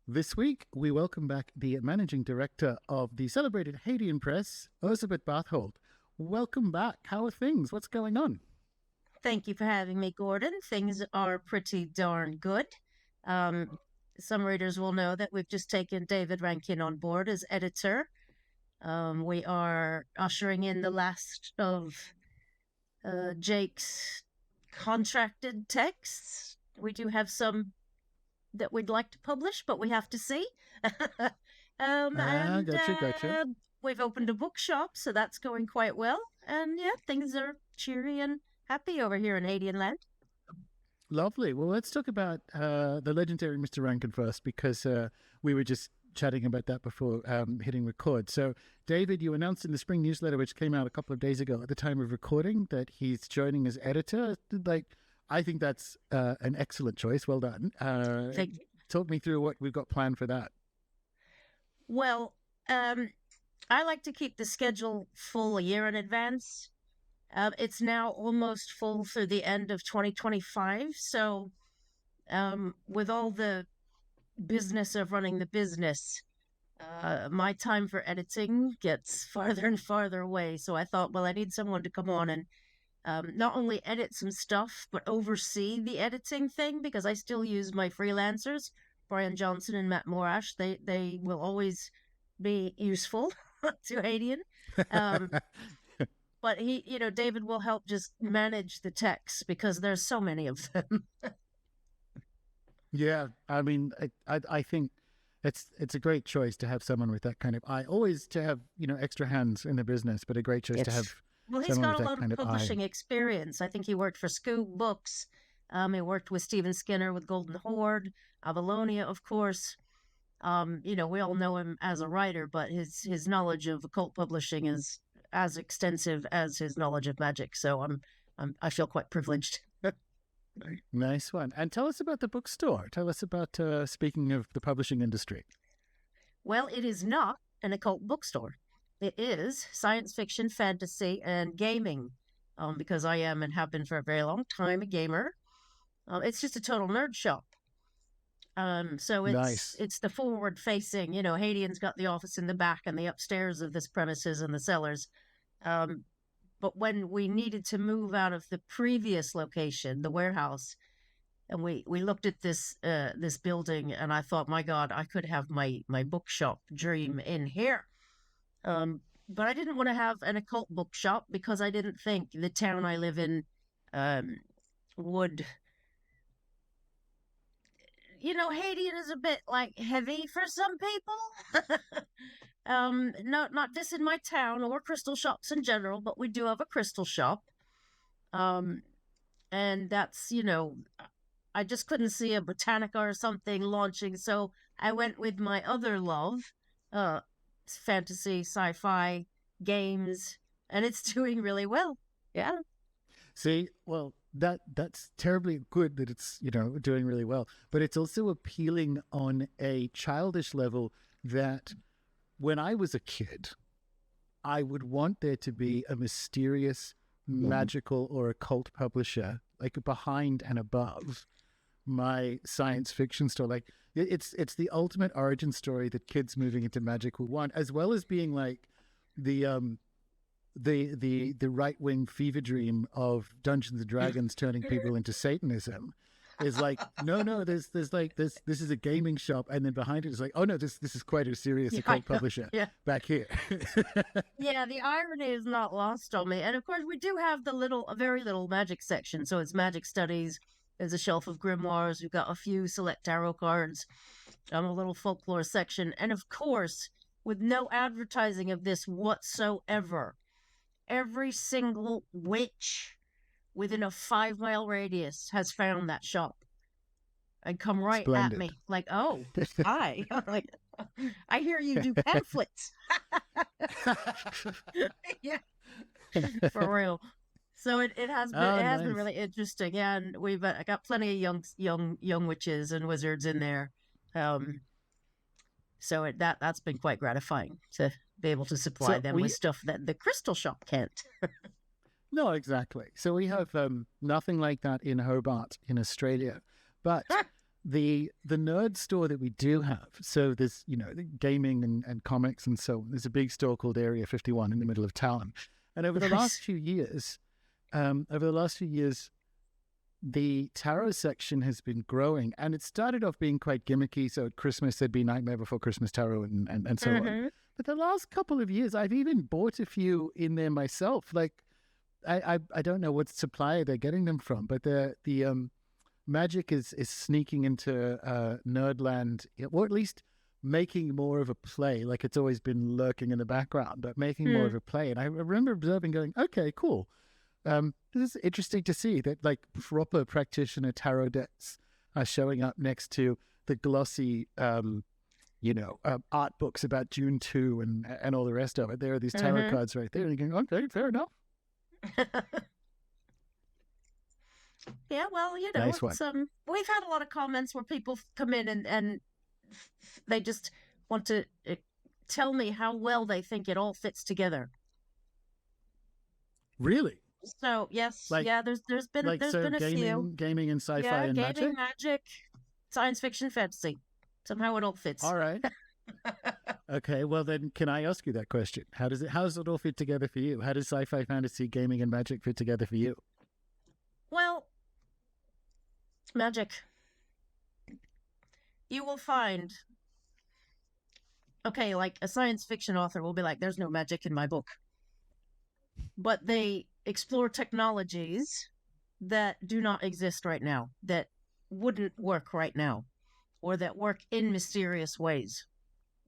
This week, we welcome back the managing director of the celebrated Hadean Press, Erzebet Barthold. Welcome back. How are things? What's going on? Thank you for having me, Gordon. Things are pretty darn good. Um, some readers will know that we've just taken David Rankin on board as editor. We are ushering in the last of Jake's contracted texts. We do have some that we'd like to publish, but we have to see. Gotcha. We've opened a bookshop, so that's going quite well. And yeah, things are cheery and happy over here in Hadean land. Lovely. Well, let's talk about the legendary Mr. Rankin first, because we were just chatting about that before hitting record. So, David, you announced in the spring newsletter, which came out a couple of days ago at the time of recording, that he's joining as editor. I think that's an excellent choice. Well done. Talk me through what we've got planned for that. Well, I like to keep the schedule full a year in advance. It's now almost full through the end of 2025. So, with all the business of running the business, my time for editing gets farther and farther away. So I thought, well, I need someone to come on and not only edit some stuff, but oversee the editing thing, because I still use my freelancers, Brian Johnson and Matt Morash. They will always be useful to Hadean. But David will help just manage the text because there's so many of them. Yeah, I mean, I think it's a great choice to have someone with that kind of eye. Always to have extra hands in the business, but a great choice to have. Well, he's got a lot of publishing experience. I think he worked for Scoop Books. He worked with Stephen Skinner with Golden Horde, Avalonia, of course. We all know him as a writer, but his knowledge of occult publishing is as extensive as his knowledge of magic. So I feel quite privileged. Nice one. And tell us about the bookstore. Tell us about, speaking of the publishing industry. Well, it is not an occult bookstore. It is science fiction, fantasy, and gaming, because I am and have been for a very long time a gamer. It's just a total nerd shop. So it's the forward facing, Hadean's got the office in the back and the upstairs of this premises and the cellars. But when we needed to move out of the previous location, the warehouse, and we looked at this building, and I thought, my God, I could have my bookshop dream in here. But I didn't want to have an occult bookshop because I didn't think the town I live in would. Hadean is a bit heavy for some people. Not this in my town or crystal shops in general, but we do have a crystal shop. And that's, I just couldn't see a Botanica or something launching. So I went with my other love, fantasy, sci-fi, games, and it's doing really well. Yeah. See, well, that's terribly good that it's, doing really well. But it's also appealing on a childish level that when I was a kid, I would want there to be a mysterious, magical, or occult publisher, like behind and above my science fiction story. Like it's the ultimate origin story that kids moving into magic will want, as well as being like the right-wing fever dream of Dungeons and Dragons turning people into Satanism. Is like no, there's like this is a gaming shop, and then behind it is like, oh no, this is quite a serious occult publisher back here. Yeah, the irony is not lost on me. And of course we do have a very little magic section. So it's magic studies. There's a shelf of grimoires. We've got a few select tarot cards, a little folklore section, and of course, with no advertising of this whatsoever, every single witch within a 5-mile radius has found that shop and come right Splendid. at me like, oh, hi. Like, I hear you do pamphlets. Yeah, for real. So it has been really interesting. Yeah, and we've got plenty of young witches and wizards in there. So that's been quite gratifying to be able to supply them with stuff that the crystal shop can't. No, exactly. So we have nothing like that in Hobart in Australia. But the nerd store that we do have, so there's, the gaming and comics and so on. There's a big store called Area 51 in the middle of town. And over the last few years, the tarot section has been growing, and it started off being quite gimmicky. So at Christmas, there'd be Nightmare Before Christmas tarot and so on. But the last couple of years, I've even bought a few in there myself. Like, I don't know what supplier they're getting them from, but the magic is sneaking into Nerdland, or at least making more of a play. Like, it's always been lurking in the background, but making more of a play. And I remember observing, going, okay, cool. This is interesting to see that, like, proper practitioner tarot decks are showing up next to the glossy, art books about June 2 and all the rest of it. There are these tarot cards right there, and you're going, okay, fair enough. Yeah, well, Nice it's, we've had a lot of comments where people come in and they just want to tell me how well they think it all fits together. Really? So yes, there's been a few gaming and sci-fi and magic, science fiction, fantasy. Somehow it all fits. All right. Okay, well then, can I ask you that question? How does it all fit together for you? How does sci-fi, fantasy, gaming, and magic fit together for you? Well, magic. You will find, okay, like a science fiction author will be like, "There's no magic in my book," but they explore technologies that do not exist right now, that wouldn't work right now, or that work in mysterious ways.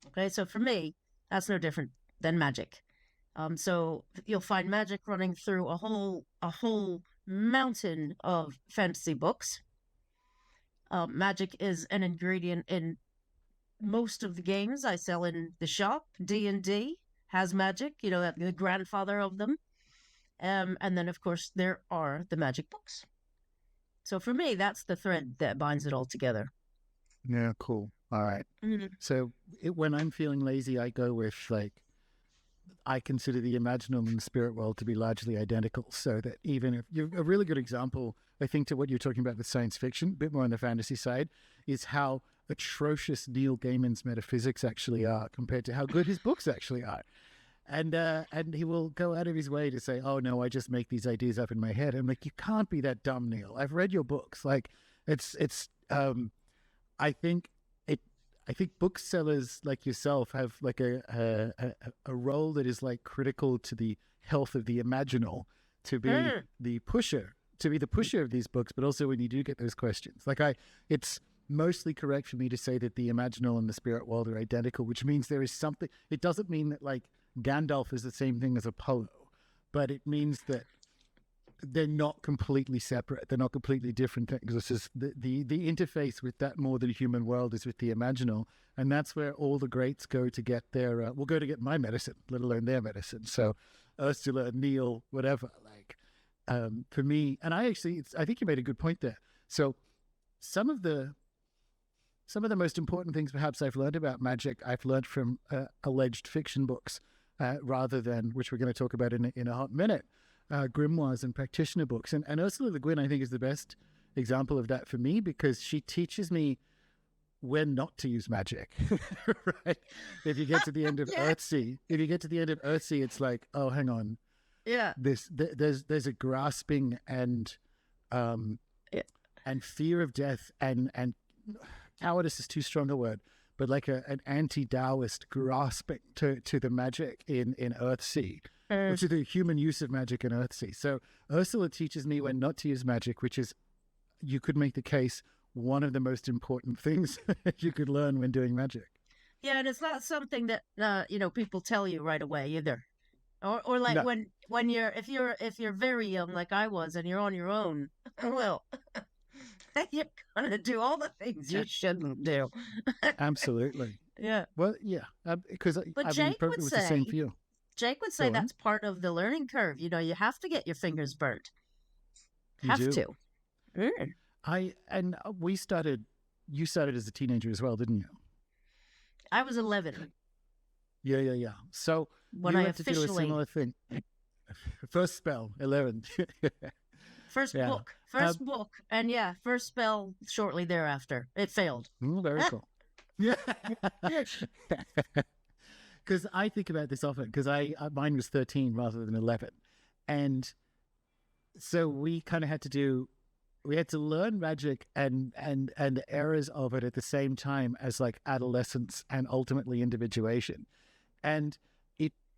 Okay, so for me, that's no different than magic. So you'll find magic running through a whole mountain of fantasy books. Magic is an ingredient in most of the games I sell in the shop. D&D has magic, the grandfather of them. And then, of course, there are the magic books. So for me, that's the thread that binds it all together. Yeah, cool. All right. So when I'm feeling lazy, I go with, like, I consider the imaginal and the spirit world to be largely identical. So that even if you're a really good example, I think, to what you're talking about with science fiction, a bit more on the fantasy side, is how atrocious Neil Gaiman's metaphysics actually are compared to how good his books actually are. And he will go out of his way to say, "Oh no, I just make these ideas up in my head." I'm like, you can't be that dumb, Neil. I've read your books. Like, I think booksellers like yourself have, like, a role that is, like, critical to the health of the imaginal, to be the pusher of these books. But also, when you do get those questions, like, it's mostly correct for me to say that the imaginal and the spirit world are identical, which means there is something. It doesn't mean that, like, Gandalf is the same thing as Apollo, but it means that they're not completely separate. They're not completely different things. It's just the interface with that more than human world is with the imaginal, and that's where all the greats go to get their. Go to get my medicine, let alone their medicine. So, Ursula, Neil, whatever. Like, for me, and I think you made a good point there. So, some of the most important things perhaps I've learned about magic, I've learned from alleged fiction books, rather than, which we're going to talk about in a hot minute, grimoires and practitioner books. And Ursula Le Guin, I think, is the best example of that for me, because she teaches me when not to use magic. Right? If you get to the end of Earthsea, it's like, oh, hang on. Yeah. There's a grasping and fear of death and cowardice is too strong a word, but like an anti-Taoist grasping to the magic in Earthsea, which is the human use of magic in Earthsea. So Ursula teaches me when not to use magic, which is, you could make the case, one of the most important things you could learn when doing magic. Yeah, and it's not something that people tell you right away either, or like No. when if you're very young like I was and you're on your own, well, you're gonna do all the things you shouldn't do. Absolutely. Yeah. Well, yeah, because Jake would was say, the same for you. Jake would say that's part of the learning curve. You have to get your fingers burnt. You have do. to. You started as a teenager as well, didn't you? I was 11. Yeah. So when you I had to do a similar thing. First spell, 11. first Yeah. book. First book. And yeah, first spell shortly thereafter. It failed. Very cool. Yeah. Because I think about this often, because mine was 13 rather than 11. And so we kind of we had to learn magic and the errors of it at the same time as like adolescence and ultimately individuation. And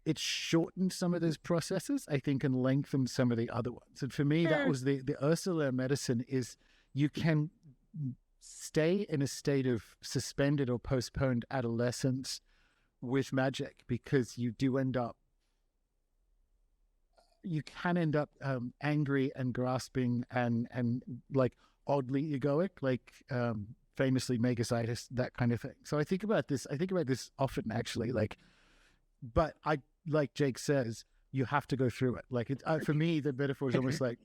it shortened some of those processes, I think, and lengthened some of the other ones. And for me, that was the Ursula medicine is you can stay in a state of suspended or postponed adolescence with magic, because you can end up angry and grasping and like oddly egoic, like famously Megasitis, that kind of thing. So I think about this often, actually, but like Jake says, you have to go through it. Like for me, the metaphor is almost like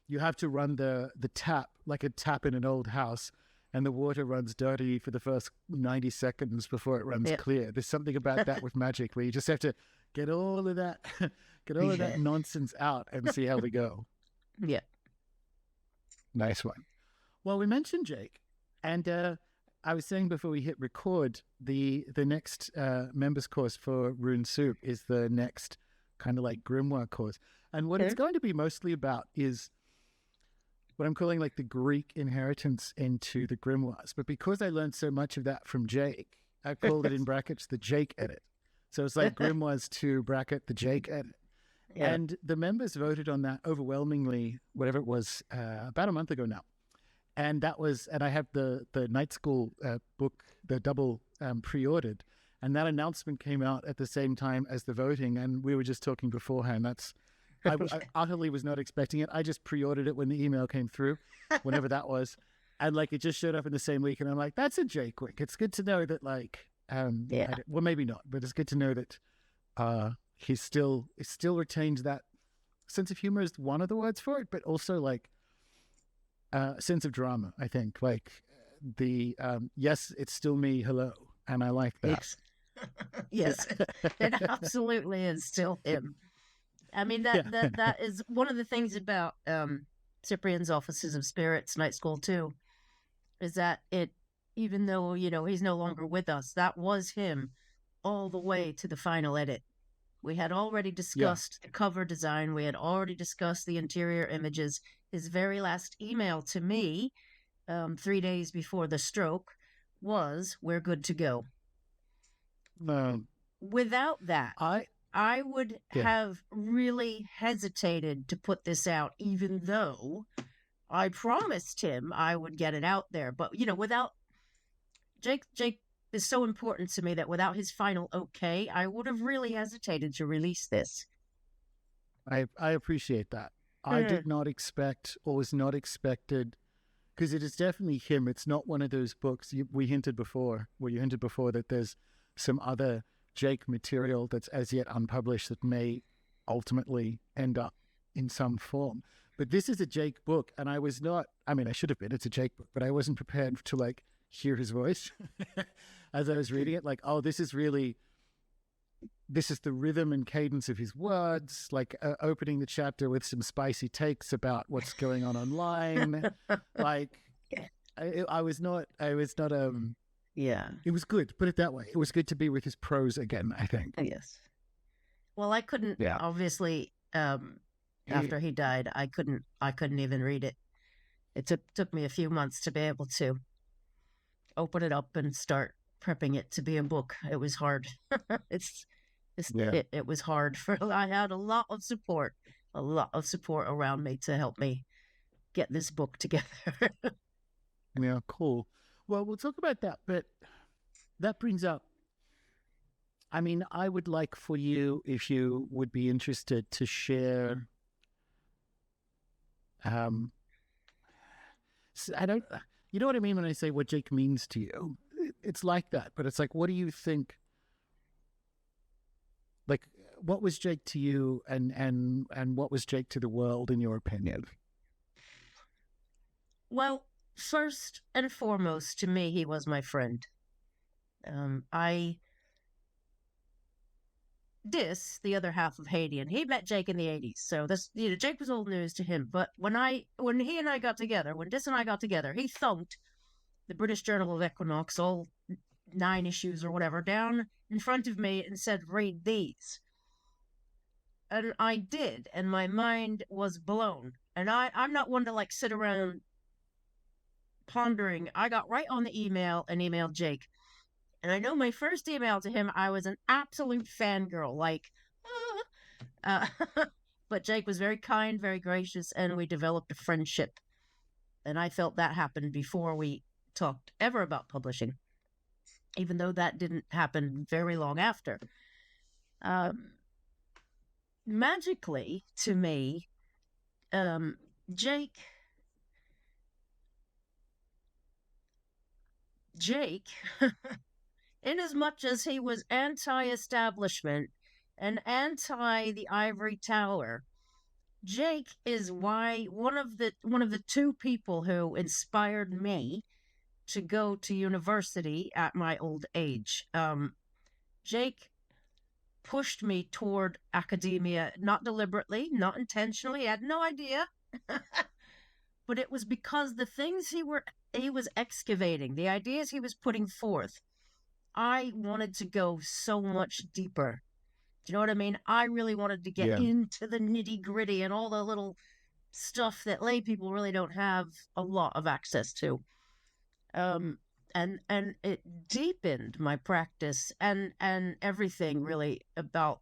you have to run the tap, like a tap in an old house, and the water runs dirty for the first 90 seconds before it runs clear. There's something about that with magic where you just have to get all of that nonsense out and see how we go. Yeah. Nice one. Well, we mentioned Jake, and I was saying before we hit record, the next members course for Rune Soup is the next kind of like grimoire course. And what it's going to be mostly about is what I'm calling like the Greek inheritance into the grimoires. But because I learned so much of that from Jake, I called it in brackets the Jake edit. So it's like grimoires to bracket the Jake edit. Yeah. And the members voted on that overwhelmingly, whatever it was, about a month ago now. And I have the night school book, the double pre-ordered. And that announcement came out at the same time as the voting. And we were just talking beforehand. I utterly was not expecting it. I just pre-ordered it when the email came through, whenever that was. And like, it just showed up in the same week. And I'm like, that's a Jake week. It's good to know that well, maybe not, but it's good to know that he still retains that sense of humor is one of the words for it, but also like sense of drama, I think. Like the yes, it's still me, hello. And I like that. Yes, it absolutely is still him. I mean, that is one of the things about Cyprian's Offices of Spirits Night School too, is that even though, he's no longer with us, that was him all the way to the final edit. We had already discussed the cover design. We had already discussed the interior images. His very last email to me, 3 days before the stroke, was, "We're good to go." Without that, I would have really hesitated to put this out, even though I promised him I would get it out there. But, without Jake is so important to me that without his final okay, I would have really hesitated to release this. I appreciate that. I did not expect, or was not expected, because it is definitely him. It's not one of those books you hinted before that there's some other Jake material that's as yet unpublished that may ultimately end up in some form. But this is a Jake book, and I should have been, it's a Jake book, but I wasn't prepared to like hear his voice as I was reading it. Like, oh, this is the rhythm and cadence of his words, like opening the chapter with some spicy takes about what's going on online. Like, I was not, yeah. It was good, put it that way. It was good to be with his prose again, I think. Yes. Well, I couldn't, obviously, after he died, I couldn't even read it. It took me a few months to be able to open it up and start prepping it to be a book. It was hard. It was hard. I had a lot of support around me to help me get this book together. Yeah, cool. Well, we'll talk about that, but that brings up, I would like for you, if you would be interested, to share, you know what I mean when I say what Jake means to you? It's like that, but it's like, what do you think, like, what was Jake to you and what was Jake to the world, in your opinion? Well, first and foremost, to me, he was my friend. Dis, the other half of Hadean, he met Jake in the 80s. So this, Jake was old news to him. But when he and I got together, when Dis and I got together, he thunked the British Journal of Equinox, all 9 issues or whatever, down in front of me and said, read these. And I did, and my mind was blown. And I'm not one to like sit around pondering. I got right on the email and emailed Jake. And I know my first email to him, I was an absolute fangirl, like, but Jake was very kind, very gracious, and we developed a friendship. And I felt that happened before we talked ever about publishing, even though that didn't happen very long after. Magically, to me, Jake, in as much as he was anti-establishment and anti the ivory tower, Jake is one of the 2 people who inspired me to go to university at my old age. Jake pushed me toward academia, not deliberately, not intentionally. He had no idea. But it was because the things he was excavating, the ideas he was putting forth, I wanted to go so much deeper. Do you know what I mean? I really wanted to get into the nitty gritty and all the little stuff that lay people really don't have a lot of access to. And it deepened my practice and everything really about,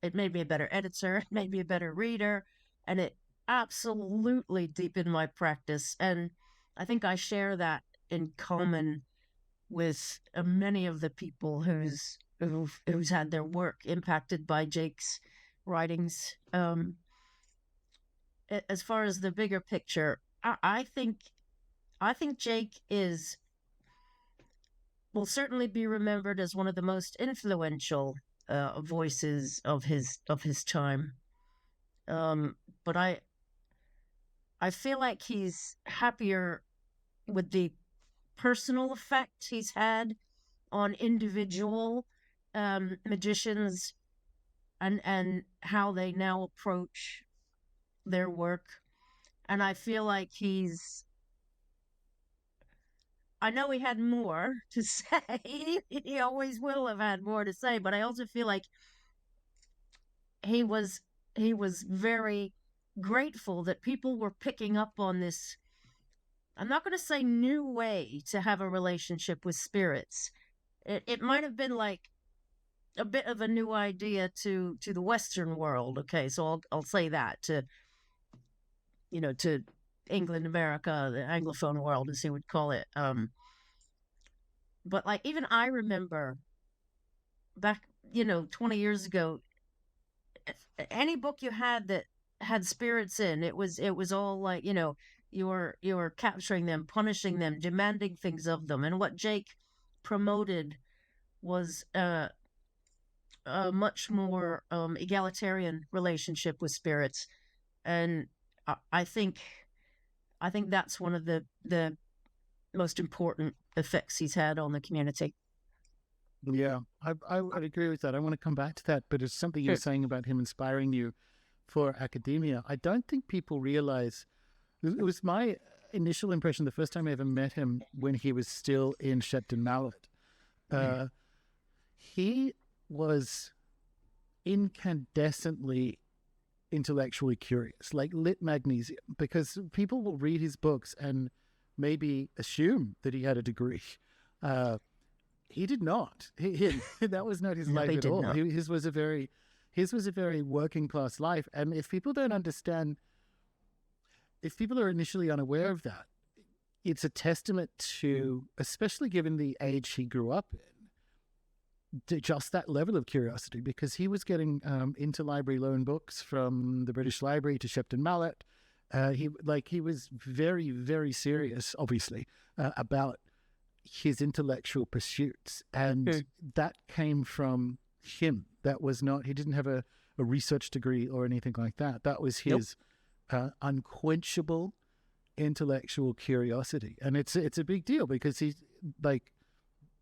it made me a better editor, it made me a better reader, and it absolutely deepened my practice. And I think I share that in common with many of the people who's had their work impacted by Jake's writings. As far as the bigger picture, I think Jake will certainly be remembered as one of the most influential voices of his time. But I feel like he's happier with the personal effect he's had on individual magicians and how they now approach their work. And I feel like I know he had more to say. He always will have had more to say, but I also feel like he was very grateful that people were picking up on this, I'm not going to say new way to have a relationship with spirits. It might have been like a bit of a new idea to the Western world. Okay, so I'll say that to England, America, the Anglophone world, as he would call it. But like even I remember back 20 years ago, any book you had that had spirits in, it was all like you're capturing them, punishing them, demanding things of them. And what Jake promoted was a much more egalitarian relationship with spirits. And I think that's one of the most important effects he's had on the community. Yeah, I would agree with that. I want to come back to that, but it's something you were saying about him inspiring you for academia. I don't think people realize, it was my initial impression the first time I ever met him when he was still in Shepton-Mallet. He was incandescently intellectually curious, like lit magnesium, because people will read his books and maybe assume that he had a degree. He did not. That was not his life at all. His was a very working class life. And if people don't understand, if people are initially unaware of that, it's a testament to, especially given the age he grew up in, to just that level of curiosity, because he was getting interlibrary loan books from the British Library to Shepton-Mallet. He was very, very serious, obviously, about his intellectual pursuits, and that came from him. That was not, he didn't have a research degree or anything like that. That was his unquenchable intellectual curiosity. And it's a big deal, because he's like,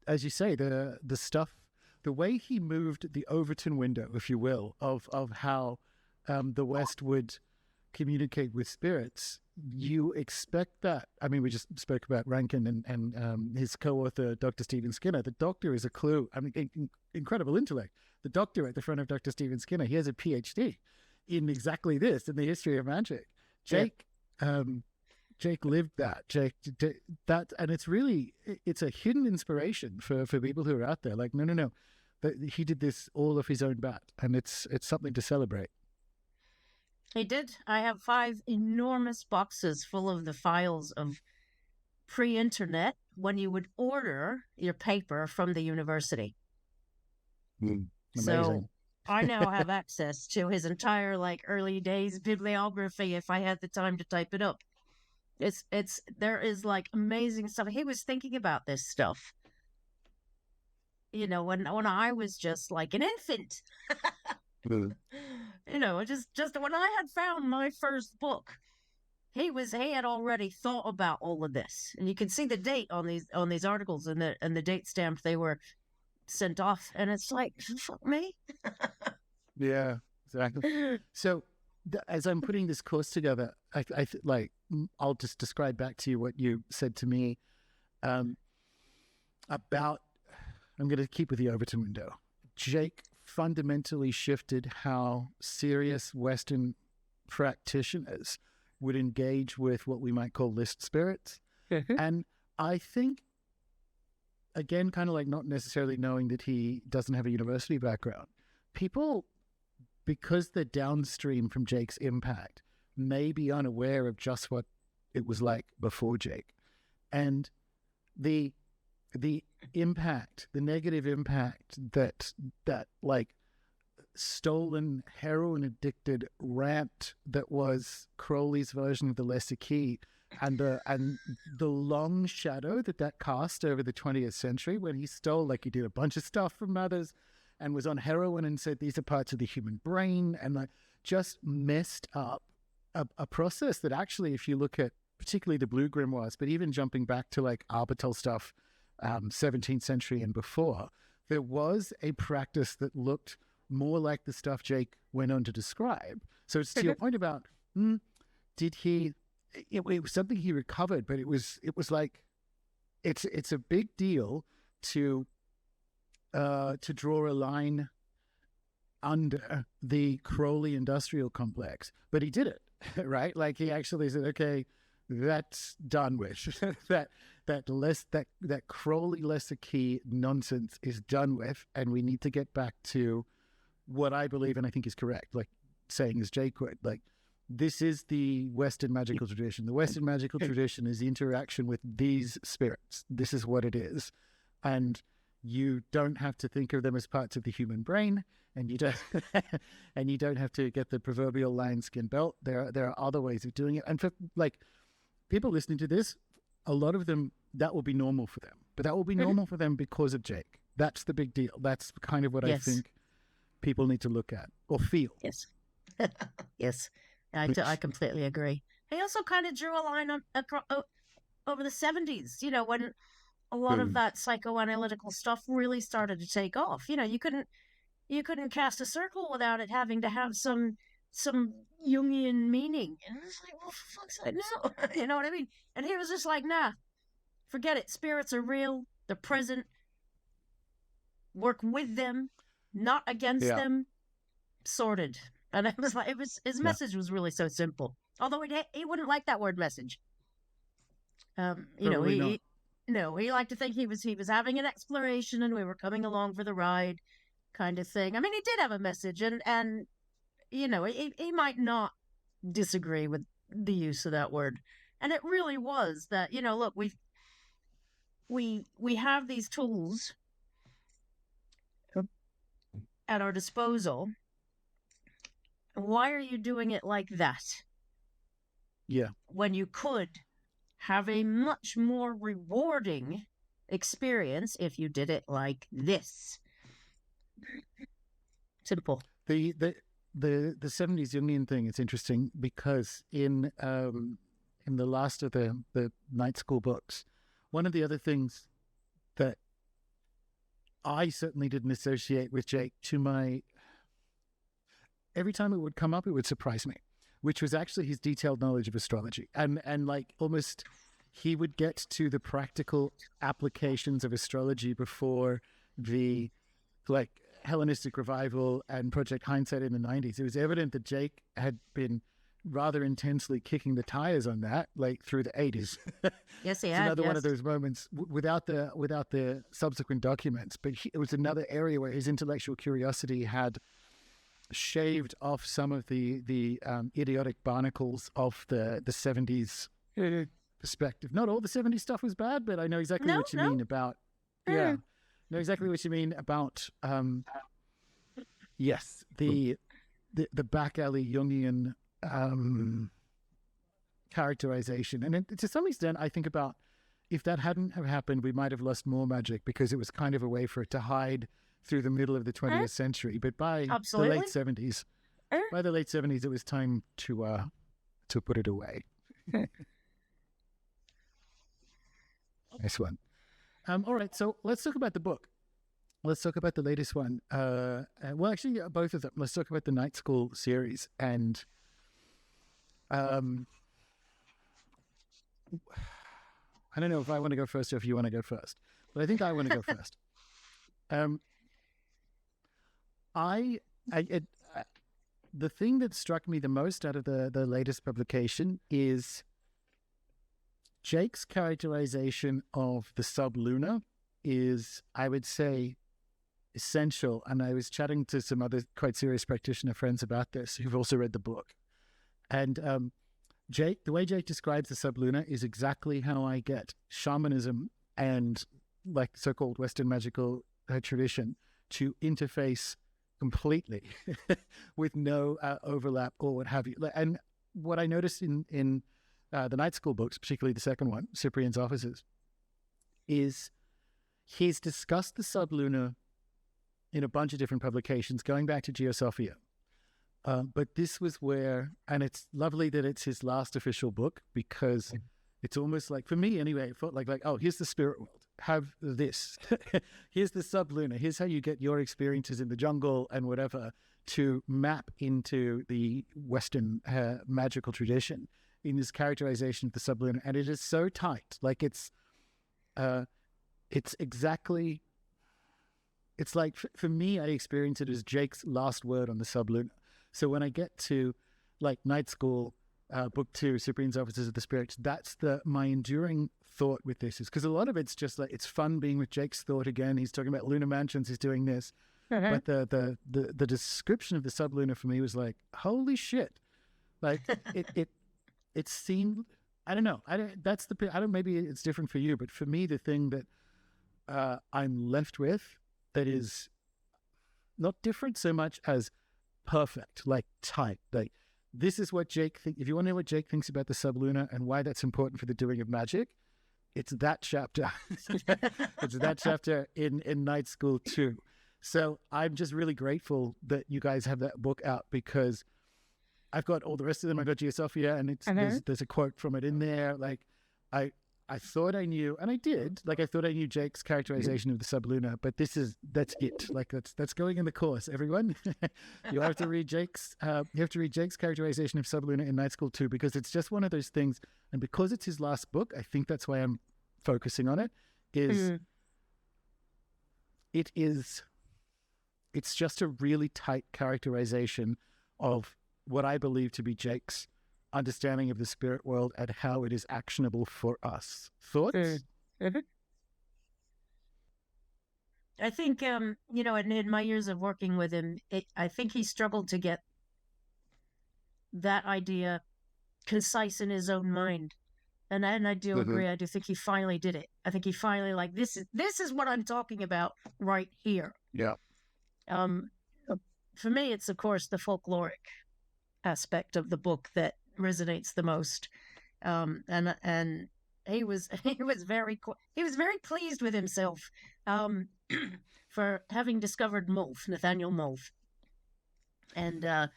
as you say, the stuff the way he moved the Overton window, if you will, of how the West would communicate with spirits, you expect that. I mean, we just spoke about Rankin and his co-author, Dr. Stephen Skinner. The Doctor is a clue. I mean, incredible intellect. The Doctor at the front of Dr. Stephen Skinner, he has a PhD in exactly this, in the history of magic. Jake, Jake lived that. That, and it's a hidden inspiration for people who are out there. Like, no, he did this all off his own bat, and it's something to celebrate. He did. I have 5 enormous boxes full of the files of pre-internet when you would order your paper from the university. So I now have access to his entire early days bibliography if I had the time to type it up. There is amazing stuff. He was thinking about this stuff, when I was just an infant. Just when I had found my first book, he had already thought about all of this, and you can see the date on these articles and the date stamp they were sent off, and it's fuck me. Yeah, exactly. So as I'm putting this course together, I'll just describe back to you what you said to me about. I'm going to keep with the Overton window. Jake fundamentally shifted how serious Western practitioners would engage with what we might call list spirits. And I think, again, kind of not necessarily knowing that he doesn't have a university background, people, because they're downstream from Jake's impact, may be unaware of just what it was like before Jake. And the impact, the negative impact that stolen, heroin-addicted rant that was Crowley's version of the Lesser Key, and the long shadow that cast over the 20th century when he stole, he did a bunch of stuff from others and was on heroin and said these are parts of the human brain, and just messed up a process that actually, if you look at particularly the Blue Grimoires, but even jumping back to Arbitol stuff, 17th century and before, there was a practice that looked more like the stuff Jake went on to describe. So it's to your point about, did he, it was something he recovered, but it was it's a big deal to draw a line under the Crowley industrial complex, but he did it, right? He actually said, okay, that's done with. that Crowley Lesser Key nonsense is done with, and we need to get back to what I believe and I think is correct, saying as Jake would, this is the Western magical tradition. The Western magical tradition is the interaction with these spirits. This is what it is. And you don't have to think of them as parts of the human brain, and you don't have to get the proverbial lion skin belt. There are other ways of doing it. And for people listening to this, a lot of them, that will be normal for them. But that will be normal for them because of Jake. That's the big deal. That's kind of what I think people need to look at or feel. Yes. Yes. I completely agree. He also kind of drew a line over the 70s, when a lot of that psychoanalytical stuff really started to take off. You couldn't cast a circle without it having to have some Jungian meaning. And it's well, for fuck's sake, no. You know what I mean? And he was just nah, forget it. Spirits are real. They're present. Work with them, not against them. Sorted. And it was his message was really so simple. Although he wouldn't like that word message. He liked to think he was having an exploration and we were coming along for the ride, kind of thing. I mean, he did have a message, and he might not disagree with the use of that word. And it really was that, look, we have these tools at our disposal. Why are you doing it like that? Yeah. When you could have a much more rewarding experience if you did it like this. Simple. The 70s Jungian thing is interesting because in the last of the night school books, one of the other things that I certainly didn't associate with Jake every time it would come up, it would surprise me, which was actually his detailed knowledge of astrology. And like almost he would get to the practical applications of astrology before the like Hellenistic revival and Project Hindsight in the 90s. It was evident that Jake had been rather intensely kicking the tires on that, like through the 80s. Yes, he It's had. another one Yes. of those moments without the subsequent documents, but it was another area where his intellectual curiosity had shaved off some of the idiotic barnacles of the 70s perspective. Not all the 70s stuff was bad, but I know exactly what you mean about know exactly what you mean about yes, the back alley Jungian characterization. And to some extent, I think about if that hadn't have happened, we might have lost more magic because it was kind of a way for it to hide through the middle of the 20th century. But by the late 70s, it was time to put it away. Nice one. All right, so let's talk about the book. Let's talk about the latest one. Well, actually, both of them. Let's talk about the Night School series. And I don't know if I want to go first or if you want to go first, but I think I want to go first. The thing that struck me the most out of the latest publication is Jake's characterization of the sublunar is, I would say, essential. And I was chatting to some other quite serious practitioner friends about this who've also read the book. And Jake, the way Jake describes the sublunar is exactly how I get shamanism and like so-called Western magical tradition to interface completely with no overlap or what have you. And what I noticed in the Night School books, particularly the second one, Cyprian's Offices, is he's discussed the sublunar in a bunch of different publications, going back to Geosophia. But this was where, and it's lovely that it's his last official book because it's almost like, for me anyway, it felt like oh, here's the spirit world. Have this. Here's the sublunar. Here's how you get your experiences in the jungle and whatever to map into the Western magical tradition in this characterization of the sublunar. And it is so tight. Like it's exactly, it's like, for me, I experience it as Jake's last word on the sublunar. So when I get to like Night School, book 2, Cyprian's Offices of the Spirits, that's my enduring thought with this, is because a lot of it's just like, it's fun being with Jake's thought again. He's talking about lunar mansions, he's doing this. But the description of the sublunar for me was like, holy shit. Like it seemed, I don't know. Maybe it's different for you, but for me, the thing that I'm left with that is not different so much as perfect, like tight, like this is what Jake thinks. If you want to know what Jake thinks about the sublunar and why that's important for the doing of magic, it's that chapter. It's that chapter in Night School 2. So I'm just really grateful that you guys have that book out because I've got all the rest of them. I got Geosophia, and there's a quote from it in there. Like I thought I knew, and I did. Like I thought I knew Jake's characterization of the sublunar, but that's it. Like that's going in the course. Everyone, you have to read Jake's. You have to read Jake's characterization of sublunar in Night School 2 because it's just one of those things. And because it's his last book, I think that's why I'm focusing on it. It's just a really tight characterization of what I believe to be Jake's understanding of the spirit world and how it is actionable for us. Thoughts? I think, in my years of working with him, I think he struggled to get that idea concise in his own mind. And I do agree. I do think he finally did it. I think he finally this is what I'm talking about right here. Yeah. For me, it's of course the folkloric aspect of the book that resonates the most. And he was very pleased with himself for having discovered Nathaniel Mulf, and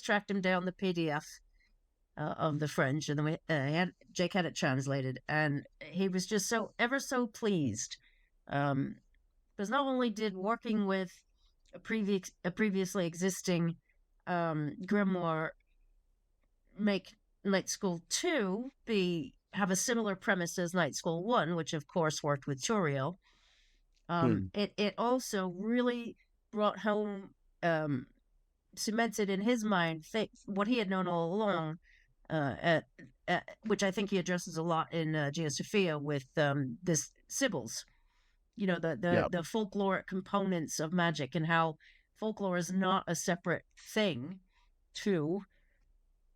tracked him down the PDF of the French, and then Jake had it translated, and he was just ever so pleased Because not only did working with a previously existing grimoire make Night School 2 have a similar premise as Night School 1, which of course worked with Turiel. It also really brought home, cemented in his mind what he had known all along, which I think he addresses a lot in Geosophia with this Sybils. The folkloric components of magic, and how folklore is not a separate thing to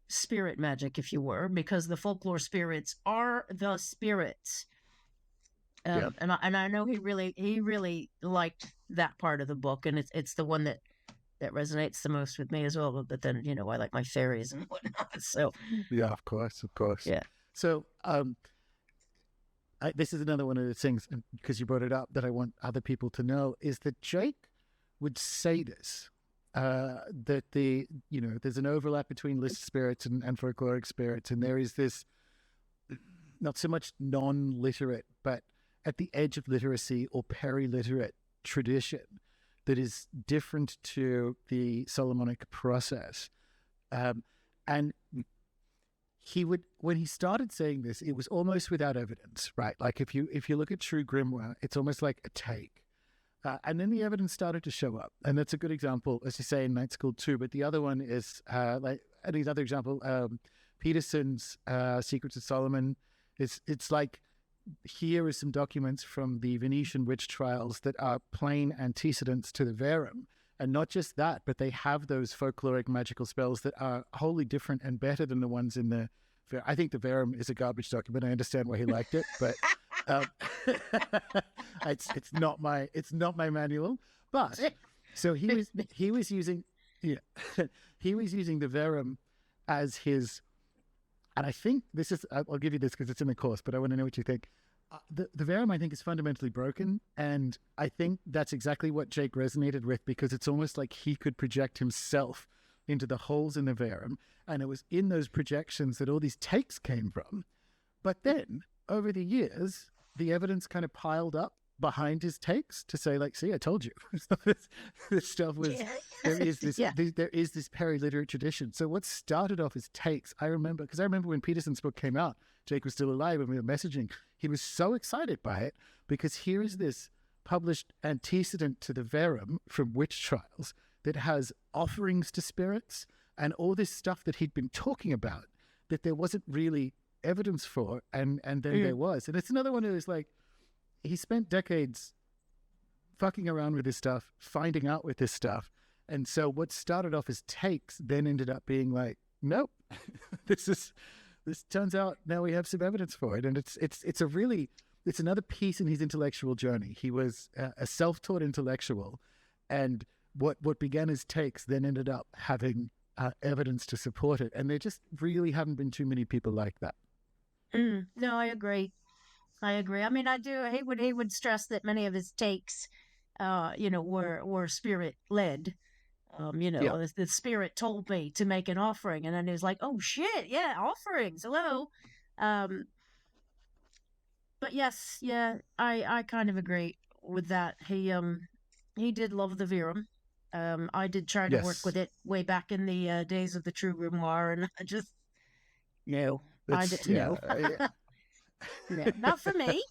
spirit magic, if you were, because the folklore spirits are the spirits. And I know he really liked that part of the book, and it's the one that resonates the most with me as well. But then, I like my fairies and whatnot. So yeah, of course. Yeah. So this is another one of the things, because you brought it up, that I want other people to know, is that Jake would say this, that there's an overlap between list spirits and folkloric spirits, and there is this not so much non-literate, but at the edge of literacy or peri-literate tradition that is different to the Solomonic process. And he would, when he started saying this, it was almost without evidence, right? Like if you look at true grimoire, it's almost like a take. And then the evidence started to show up. And that's a good example, as you say, in Night School 2. But the other one is, another example, Peterson's Secrets of Solomon. It's like, here are some documents from the Venetian witch trials that are plain antecedents to the Verum. And not just that, but they have those folkloric magical spells that are wholly different and better than the ones in the... I think the Verum is a garbage document. I understand why he liked it, but it's not my manual. But so he was using he was using the Verum as his... And I think this is... I'll give you this because it's in the course, but I want to know what you think. The Verum, I think, is fundamentally broken, and I think that's exactly what Jake resonated with, because it's almost like he could project himself into the holes in the Verum, and it was in those projections that all these takes came from. But then, over the years, the evidence kind of piled up behind his takes to say, like, see, I told you. this stuff was... There is this peri-literate tradition. So what started off as takes, I remember when Peterson's book came out, Jake was still alive and we were messaging. He was so excited by it, because here is this published antecedent to the Verum from witch trials that has offerings to spirits and all this stuff that he'd been talking about that there wasn't really evidence for, and then there was. And it's another one of those, like, he spent decades fucking around with this stuff, finding out with this stuff. And so what started off as takes then ended up being like, nope, this turns out now we have some evidence for it. And it's another piece in his intellectual journey. He was a self-taught intellectual, and what began as takes then ended up having evidence to support it. And there just really haven't been too many people like that. No, I agree. I mean, I do. He would stress that many of his takes, were spirit led. The spirit told me to make an offering, and then he was like, "Oh shit, yeah, offerings, hello." But yes, yeah, I kind of agree with that. He did love the Verum. I did try to work with it way back in the days of the True Grimoire, and I just no. No, not for me.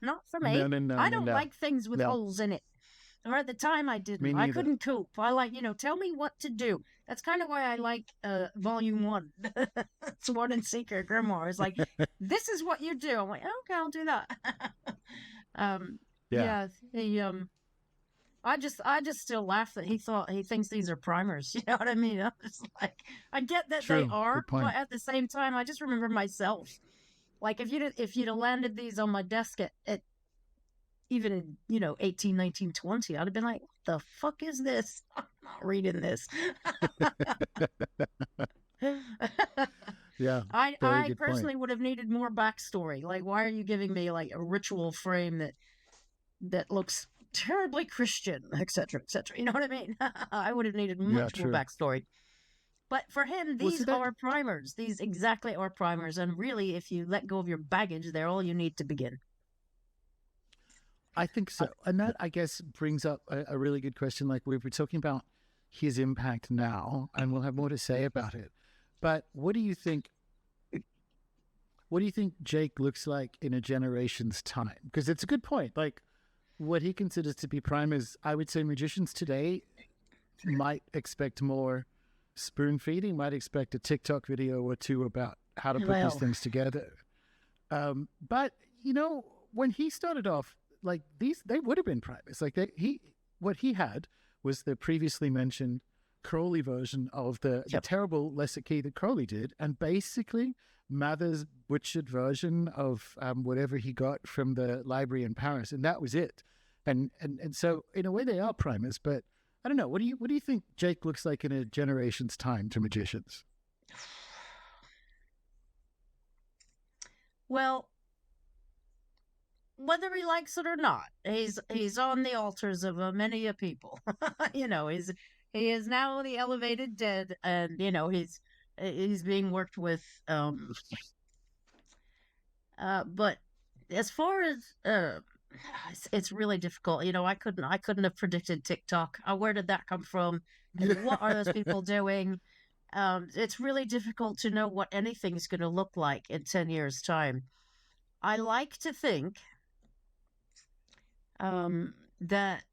Not for me. No, I don't like things with holes in it. Or at the time I didn't. I couldn't cope. I like, tell me what to do. That's kind of why I like Volume 1. Sworn and Seeker Grimoire. It's like, this is what you do. I'm like, okay, I'll do that. I just still laugh that he thinks these are primers. You know what I mean? I'm just like, I get that they are, but at the same time, I just remember myself. Like, if you'd have landed these on my desk at even, 18, 19, 20, I'd have been like, what the fuck is this? I'm not reading this. Yeah. I personally would have needed more backstory. Like, why are you giving me like a ritual frame that looks terribly Christian, etc., etc.? You know what I mean? I would have needed much more backstory. But for him, these are primers. These exactly are primers. And really, if you let go of your baggage, they're all you need to begin. I think so. And that, I guess, brings up a really good question. Like, we've been talking about his impact now, and we'll have more to say about it. But what do you think? What do you think Jake looks like in a generation's time? Because it's a good point. Like, what he considers to be primers, I would say magicians today might expect more spoon feeding, might expect a TikTok video or two about how to put these Well, things together. But you know, when he started off, like these, they would have been primers. Like what he had was the previously mentioned Crowley version of the yep. terrible lesser key that Crowley did, and basically Mather's butchered version of whatever he got from the library in Paris, and that was it. And so in a way they are primers, but I don't know. What do you think Jake looks like in a generation's time to magicians? Well, whether he likes it or not, he's on the altars of many a people. He is now the elevated dead, and he's being worked with. But as far as it's really difficult. I couldn't have predicted TikTok. Where did that come from? And what are those people doing? It's really difficult to know what anything's going to look like in 10 years' time. I like to think that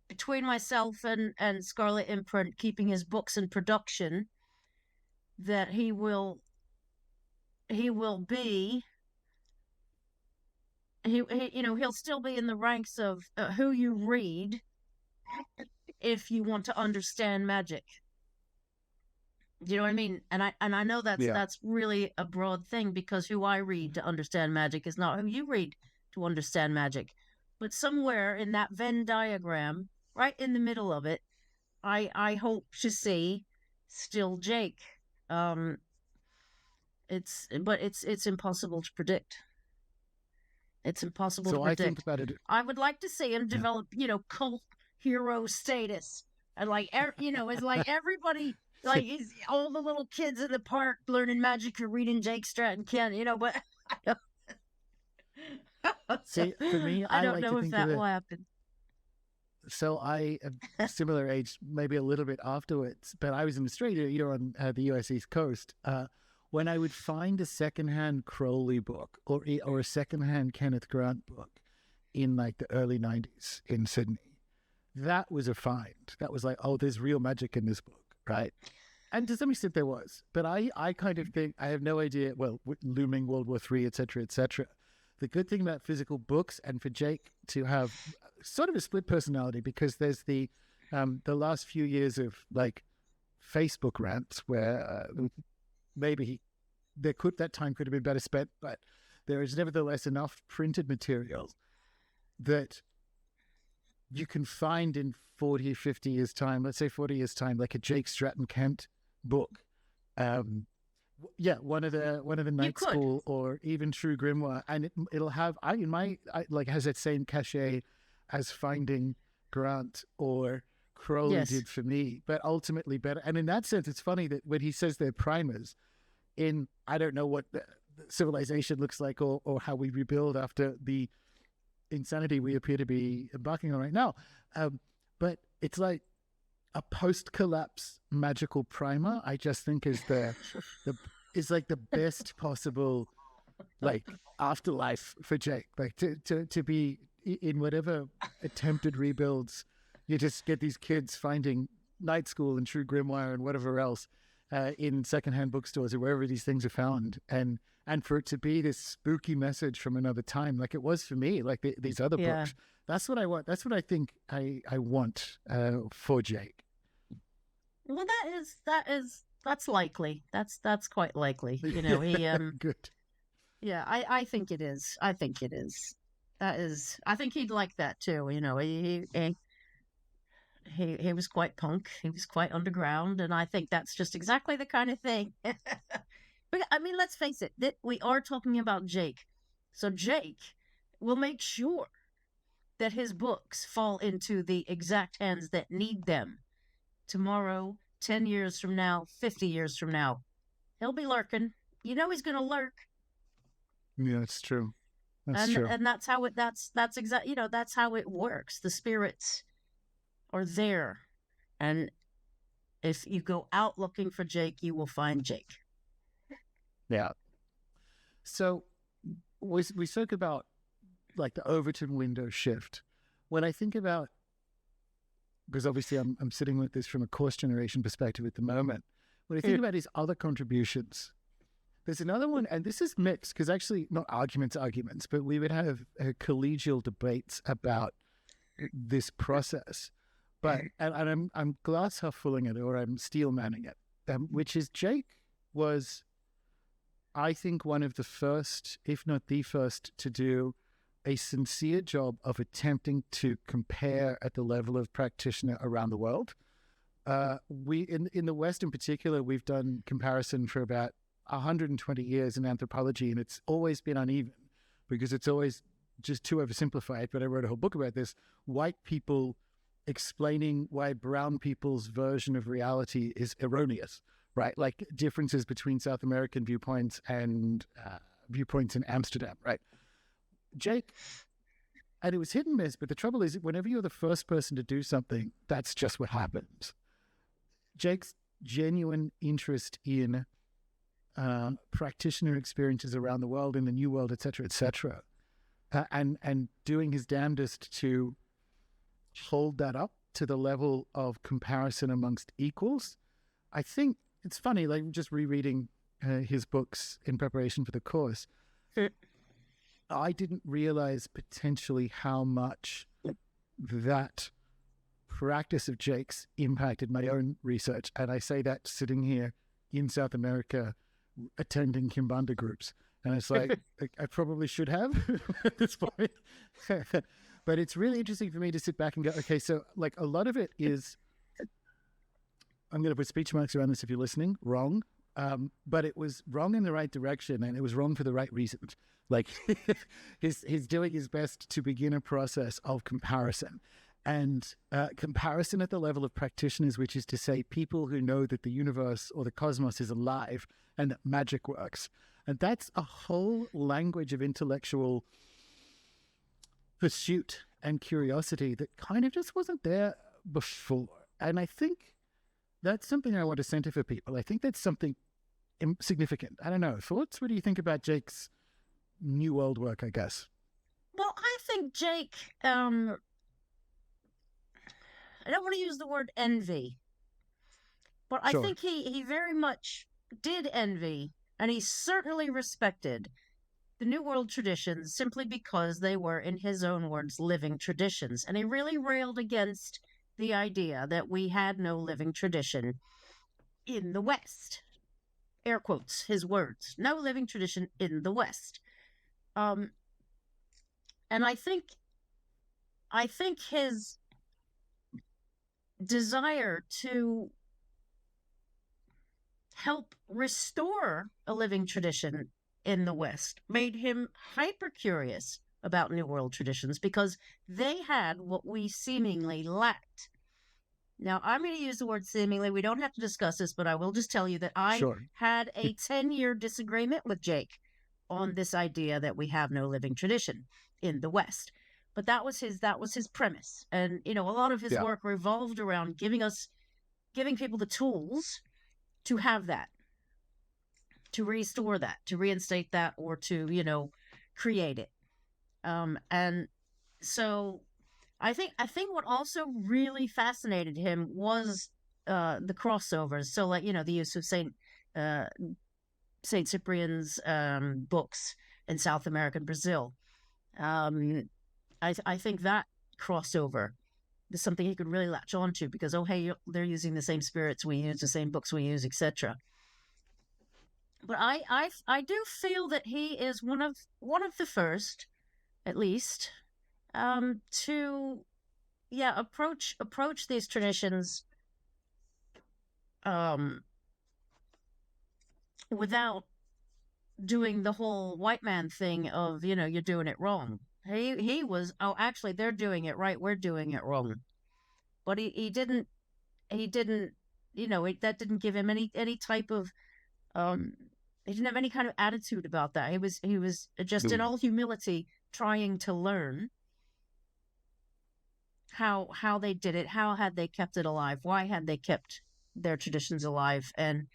between myself and Scarlet Imprint keeping his books in production, that he'll still be in the ranks of who you read if you want to understand magic. Do you know what I mean? And I know that's really a broad thing, because who I read to understand magic is not who you read to understand magic. But somewhere in that Venn diagram, right in the middle of it, I hope to see still Jake. It's impossible to predict. It's impossible to predict. I think about it. I would like to see him develop, cult hero status, and it's like everybody, like all the little kids in the park learning magic or reading Jake Stratton-Kent, but See, for me, I don't like know if that will happen. So I am similar age, maybe a little bit afterwards, but I was in Australia, on the US East Coast. When I would find a secondhand Crowley book or a secondhand Kenneth Grant book in like the early 90s in Sydney, that was a find. That was like, oh, there's real magic in this book, right? And to some extent there was. But I kind of think, I have no idea, well, looming World War III, et cetera, et cetera. The good thing about physical books, and for Jake to have sort of a split personality, because there's the last few years of like Facebook rants where maybe that time could have been better spent, but there is nevertheless enough printed material that you can find in 40 or 50 years time, let's say 40 years time, like a Jake Stratton-Kent book. One of the night school or even True Grimoire, and it'll have has that same cachet as finding Grant or Crowley did for me, but ultimately better. And in that sense, it's funny that when he says they're primers, I don't know what the civilization looks like or how we rebuild after the insanity we appear to be embarking on right now, but it's like a post-collapse magical primer. I just think is is like the best possible like afterlife for Jake, like to be in whatever attempted rebuilds. You just get these kids finding Night School and True Grimoire and whatever else in secondhand bookstores or wherever these things are found, and for it to be this spooky message from another time, like it was for me, like these other books. That's what I want. That's what I think I want for Jake. Well, that's likely. That's quite likely. He good. Yeah, I think it is. I think it is. I think he'd like that too. He was quite punk. He was quite underground, and I think that's just exactly the kind of thing. But I mean, let's face it, that we are talking about Jake. So Jake will make sure that his books fall into the exact hands that need them. Tomorrow, 10 years from now, 50 years from now, he'll be lurking. He's going to lurk. Yeah, it's true. That's and true. and that's exactly, that's how it works. The spirits are there, and if you go out looking for Jake, you will find Jake. Yeah. So we spoke about like the Overton window shift. When I think about, because obviously I'm sitting with this from a course generation perspective at the moment. When I think about his other contributions, there's another one, and this is mixed because actually not arguments, but we would have collegial debates about this process. But and I'm glass half filling it, or I'm steel manning it, which is Jake was, I think, one of the first, if not the first, to do a sincere job of attempting to compare at the level of practitioner around the world. We in the West in particular, we've done comparison for about 120 years in anthropology, and it's always been uneven because it's always just too oversimplified. But I wrote a whole book about this: white people explaining why brown people's version of reality is erroneous, right? Like differences between South American viewpoints and viewpoints in Amsterdam, right? Jake, and it was hit and miss, but the trouble is whenever you're the first person to do something, that's just what happens. Jake's genuine interest in practitioner experiences around the world, in the New World, et cetera, and doing his damnedest to hold that up to the level of comparison amongst equals. I think it's funny, like just rereading his books in preparation for the course. I didn't realize potentially how much that practice of Jake's impacted my own research. And I say that sitting here in South America, attending Kimbanda groups. And it's like, I probably should have at this point. But it's really interesting for me to sit back and go, okay, so like a lot of it is, I'm going to put speech marks around this if you're listening, wrong. But it was wrong in the right direction, and it was wrong for the right reasons. Like he's doing his best to begin a process of comparison, and comparison at the level of practitioners, which is to say people who know that the universe or the cosmos is alive and that magic works. And that's a whole language of intellectual pursuit and curiosity that kind of just wasn't there before. And I think that's something I want to center for people. I think that's something significant. I don't know. Thoughts? What do you think about Jake's New World work, I guess? Well, I think Jake, I don't want to use the word envy, but I Sure. think he very much did envy, and he certainly respected the New World traditions simply because they were, in his own words, living traditions. And he really railed against the idea that we had no living tradition in the West. Air quotes, his words. No living tradition in the West. And I think his desire to help restore a living tradition in the West made him hyper curious about New World traditions because they had what we seemingly lacked. Now, I'm going to use the word seemingly. We don't have to discuss this, but I will just tell you that I Sure. had a 10-year disagreement with Jake on this idea that we have no living tradition in the West. But that was his premise. And, a lot of his Yeah. work revolved around giving people the tools to have that, to restore that, to reinstate that, or to, create it. And so I think what also really fascinated him was the crossovers. So, like, the use of Saint Cyprian's books in South America and Brazil. I think that crossover is something he could really latch on to because, oh, hey, they're using the same spirits we use, the same books we use, etc. But I do feel that he is one of the first, at least, to approach these traditions without doing the whole white man thing of, you're doing it wrong. He was, oh, actually they're doing it right, we're doing it wrong. But he didn't that didn't give him any type of He didn't have any kind of attitude about that. He was just in all humility trying to learn how they did it, how had they kept it alive, why had they kept their traditions alive, and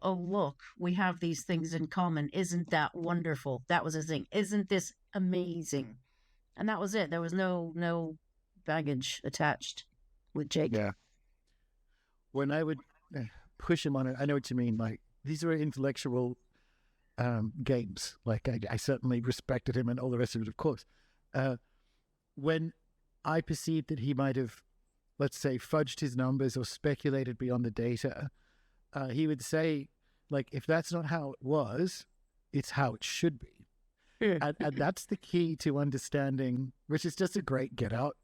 oh look, we have these things in common. Isn't that wonderful? That was his thing. Isn't this amazing? And that was it. There was no baggage attached with Jake. Yeah. When I would push him on it, I know what you mean. Like, these are intellectual games. Like, I certainly respected him and all the rest of it, of course. When I perceived that he might have, let's say, fudged his numbers or speculated beyond the data, he would say, like, if that's not how it was, it's how it should be. And that's the key to understanding, which is just a great get out,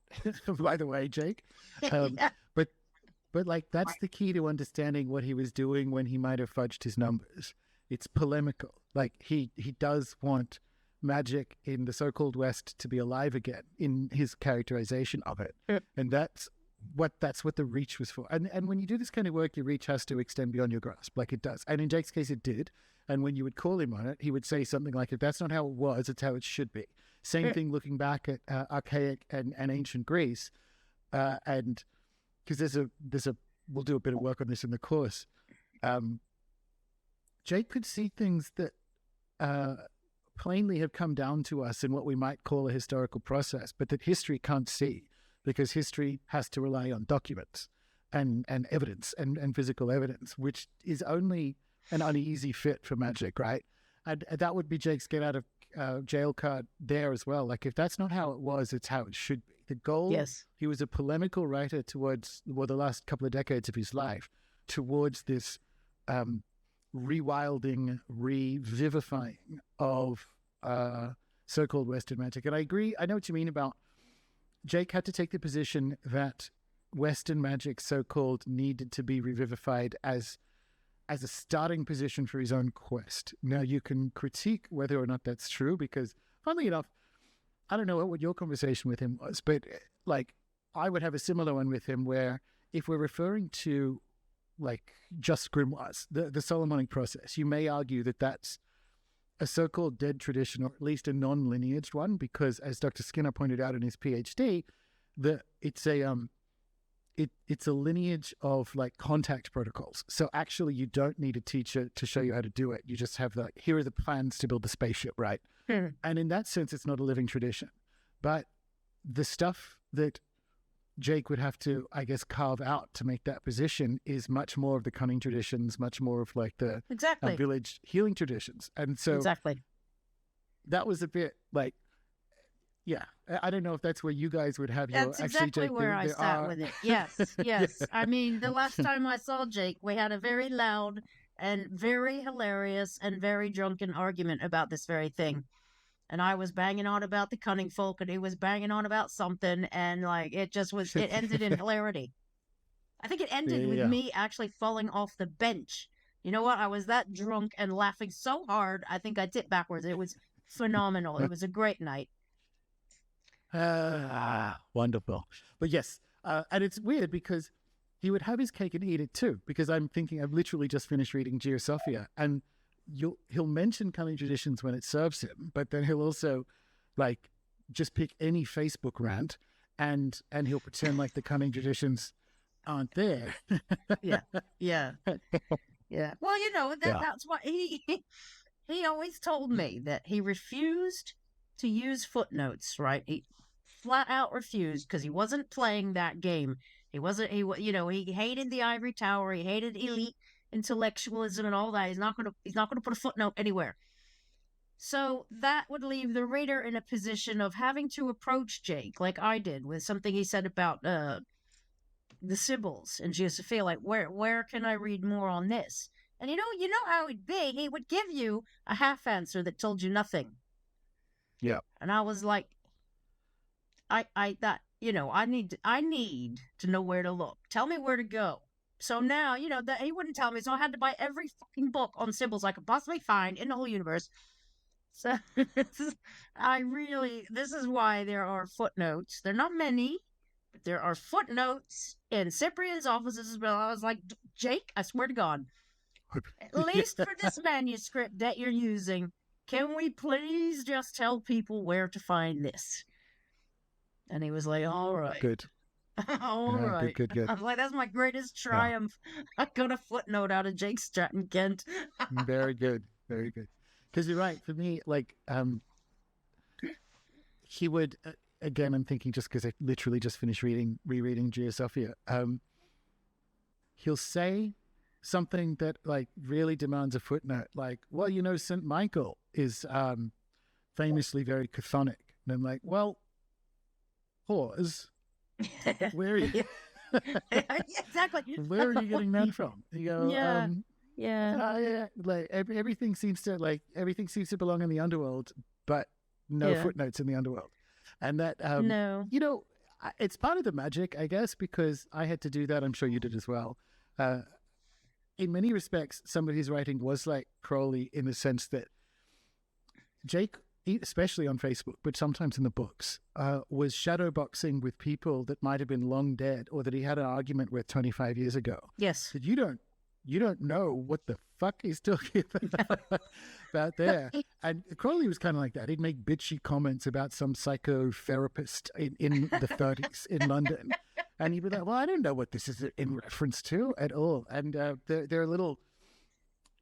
by the way, Jake. Yeah. But like, that's the key to understanding what he was doing when he might have fudged his numbers. It's polemical. Like, he does want magic in the so-called West to be alive again in his characterization of it. And that's what the reach was for. And when you do this kind of work, your reach has to extend beyond your grasp, like it does. And in Jake's case, it did. And when you would call him on it, he would say something like, if that's not how it was, it's how it should be. Same thing looking back at archaic and ancient Greece. And because we'll do a bit of work on this in the course. Jake could see things that plainly have come down to us in what we might call a historical process, but that history can't see, because history has to rely on documents and evidence and physical evidence, which is only an uneasy fit for magic, right? And that would be Jake's get out of jail card there as well. Like, if that's not how it was, it's how it should be. The goal, Yes. He was a polemical writer towards, well, the last couple of decades of his life, towards this rewilding, revivifying of so-called Western magic. And I agree, I know what you mean about Jake had to take the position that Western magic, so-called, needed to be revivified as a starting position for his own quest. Now, you can critique whether or not that's true, because, funnily enough, I don't know what your conversation with him was, but like, I would have a similar one with him where, if we're referring to like just grimoires, the Solomonic process, you may argue that that's a so-called dead tradition, or at least a non-lineaged one, because, as Dr. Skinner pointed out in his PhD, that it's a lineage of like contact protocols. So actually, you don't need a teacher to show you how to do it. You just have here are the plans to build the spaceship, right? And in that sense, it's not a living tradition. But the stuff that Jake would have to, I guess, carve out to make that position is much more of the cunning traditions, much more of like the village healing traditions. And so Exactly. that was a bit like, yeah, I don't know if that's where you guys would have your... That's exactly Jake, where I sat with it. Yes, yes. I mean, the last time I saw Jake, we had a very loud and very hilarious and very drunken argument about this very thing. And I was banging on about the cunning folk, and he was banging on about something, and like, it ended in hilarity. I think it ended with me actually falling off the bench. You know what? I was that drunk and laughing so hard, I think I tipped backwards. It was phenomenal. It was a great night. Wonderful. But yes, and it's weird because he would have his cake and eat it too, because I'm thinking, I've literally just finished reading Geosophia, and he'll mention cunning traditions when it serves him, but then he'll also like just pick any Facebook rant and he'll pretend like the cunning traditions aren't there. Yeah. Well, that's what he always told me, that he refused to use footnotes, right? He flat out refused, because he wasn't playing that game. He hated the ivory tower. He hated elite intellectualism and all that. He's not going to put a footnote anywhere. So that would leave the reader in a position of having to approach Jake, like I did, with something he said about the Sibyls and Geosophia. Like, where can I read more on this? And you know how it'd be. He would give you a half answer that told you nothing. Yeah. And I was like, I need to know where to look. Tell me where to go. So now, that he wouldn't tell me, so I had to buy every fucking book on Sibyls I could possibly find in the whole universe. So this is why there are footnotes. They're not many, but there are footnotes in Cyprian's offices as well. I was like, Jake, I swear to God, At least for this manuscript that you're using, can we please just tell people where to find this? And he was like, all right. Good. All right. Good. I'm like, that's my greatest Yeah. triumph. I got a footnote out of Jake Stratton-Kent. Very good. Very good. Because you're right. For me, like, he would, again, I'm thinking just because I literally just finished rereading Geosophia. He'll say something that like really demands a footnote, like, well, you know, St. Michael is famously very chthonic. And I'm like, well, pause. Where are you? Exactly. Where are you getting that from? You go, yeah. like everything seems to belong in the underworld, but no footnotes in the underworld. And that, no, you know, it's part of the magic, I guess, because I had to do that. I'm sure you did as well. In many respects, somebody's writing was like Crowley in the sense that Jake, especially on Facebook, but sometimes in the books, was shadowboxing with people that might have been long dead or that he had an argument with 25 years ago. Yes. That you don't know what the fuck he's talking about there. And Crowley was kind of like that. He'd make bitchy comments about some psychotherapist in the 30s in London. And he'd be like, well, I don't know what this is in reference to at all. And there are little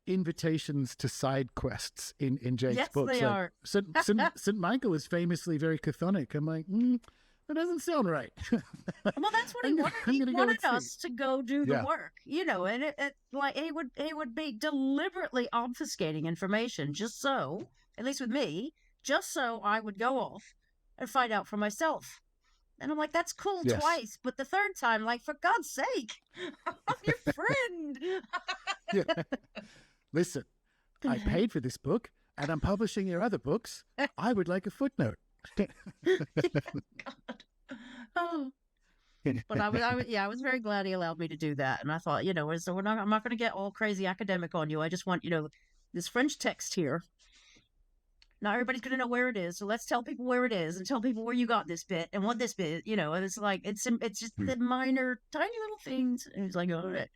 invitations to side quests in Jake's books. Yes, they are. St. Michael is famously very chthonic. I'm like, that doesn't sound right. Well, that's what he wanted. He wanted us to go do the work, you know, and it like he would be deliberately obfuscating information just so, at least with me, just so I would go off and find out for myself. And I'm like, that's cool twice, but the third time, like, for God's sake, I'm your friend. Listen, I paid for this book, and I'm publishing your other books. I would like a footnote. God. Oh. But I was very glad he allowed me to do that. And I thought, you know, I'm not going to get all crazy academic on you. I just want, you know, this French text here. Not everybody's going to know where it is. So let's tell people where it is and tell people where you got this bit and what this bit, you know, and it's like, it's just the minor, tiny little things. And he's like, all right.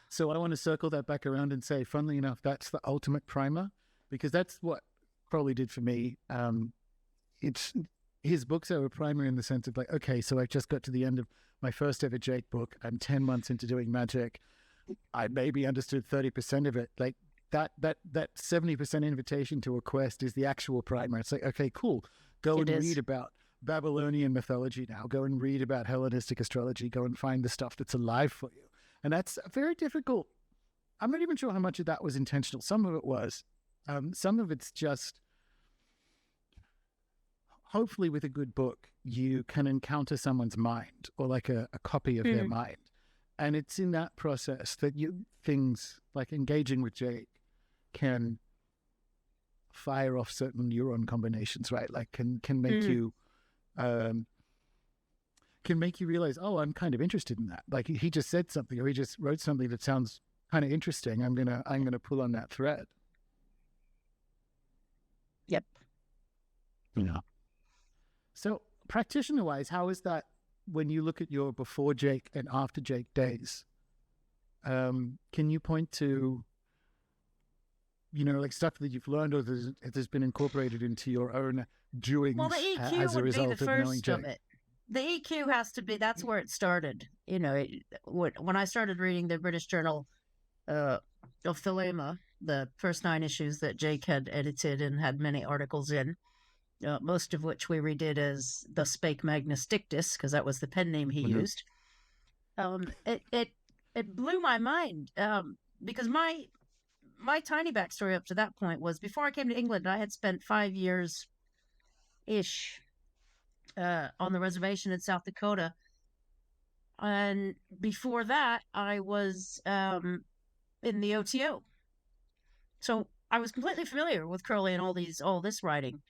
So I want to circle that back around and say, funnily enough, that's the ultimate primer, because that's what Crowley did for me. It's his books are a primer in the sense of like, okay, so I just got to the end of my first ever Jake book. I'm 10 months into doing magic. I maybe understood 30% of it. Like that 70% invitation to a quest is the actual primer. It's like, okay, cool. Go and read about Babylonian mythology now. Go and read about Hellenistic astrology. Go and find the stuff that's alive for you. And that's very difficult. I'm not even sure how much of that was intentional. Some of it was. Some of it's just, hopefully with a good book, you can encounter someone's mind or like a copy of their mind. And it's in that process that things like engaging with Jake can fire off certain neuron combinations, right? Like can make you realize, oh, I'm kind of interested in that. Like he just said something, or he just wrote something that sounds kind of interesting. I'm gonna pull on that thread. Yep. Yeah. So practitioner-wise, how is that when you look at your before Jake and after Jake days? Can you point to, you know, like stuff that you've learned or that's been incorporated into your own doings as a result of knowing Jake? The EQ has to be, that's where it started. You know, when I started reading the British Journal of Thelema, the first 9 issues that Jake had edited and had many articles in, most of which we redid as the Spake Magnus Dictus, because that was the pen name he used. It blew my mind, because my tiny backstory up to that point was, before I came to England, I had spent 5 years-ish on the reservation in South Dakota. And before that, I was in the OTO. So I was completely familiar with Crowley and all this writing.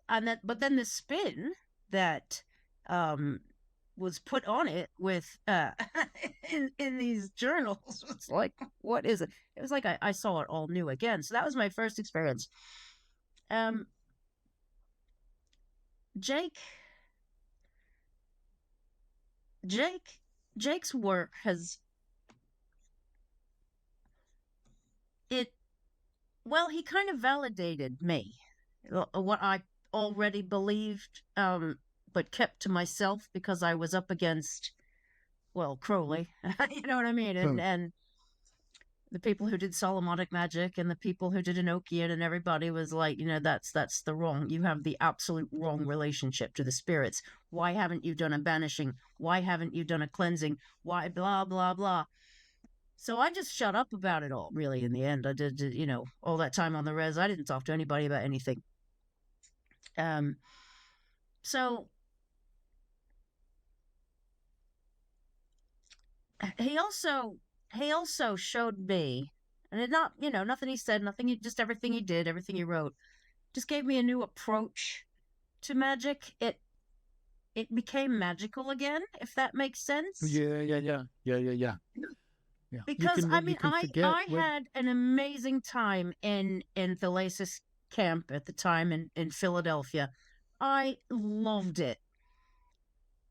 But then the spin that was put on it with in these journals was like, what is it? It was like I saw it all new again. So that was my first experience. Jake's work has it, well, he kind of validated me, what I already believed, but kept to myself because I was up against, well, Crowley. You know what I mean? Hmm. And the people who did Solomonic magic and the people who did Enochian, and everybody was like, that's the wrong. You have the absolute wrong relationship to the spirits. Why haven't you done a banishing? Why haven't you done a cleansing? Why blah blah blah? So I just shut up about it all. Really, in the end, I did all that time on the res. I didn't talk to anybody about anything. Um, so he also he also showed me, and it not nothing he said, just everything he did, everything he wrote, just gave me a new approach to magic. It became magical again, if that makes sense. Yeah. You Because can I you mean, can I forget I when. had an amazing time in Thalasis camp at the time in Philadelphia. I loved it,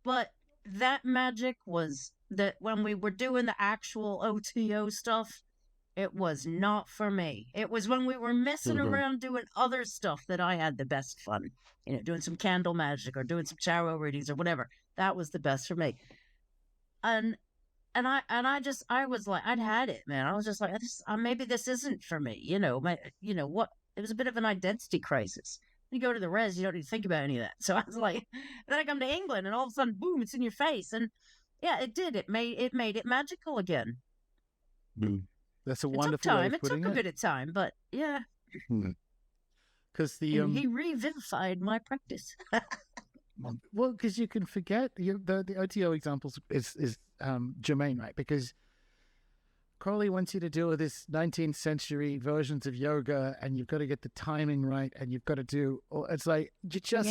but that magic was that when we were doing the actual OTO stuff, it was not for me. It was when we were messing Mhm. around doing other stuff that I had the best fun. Doing some candle magic or doing some tarot readings or whatever. That was the best for me. And I was like, I'd had it, man. I was just like, maybe this isn't for me. What? It was a bit of an identity crisis. You go to the res, you don't need to think about any of that. So I was like, then I come to England, and all of a sudden, boom, it's in your face. And yeah, it did. It made it magical again. Mm. That's a It took wonderful way time. of It took putting a it. bit of time, but yeah. Because the And he revivified my practice. well, because you can forget the OTO examples is germane, right? Because Crowley wants you to do this 19th century versions of yoga, and you've got to get the timing right, and you've got to do. It's like you just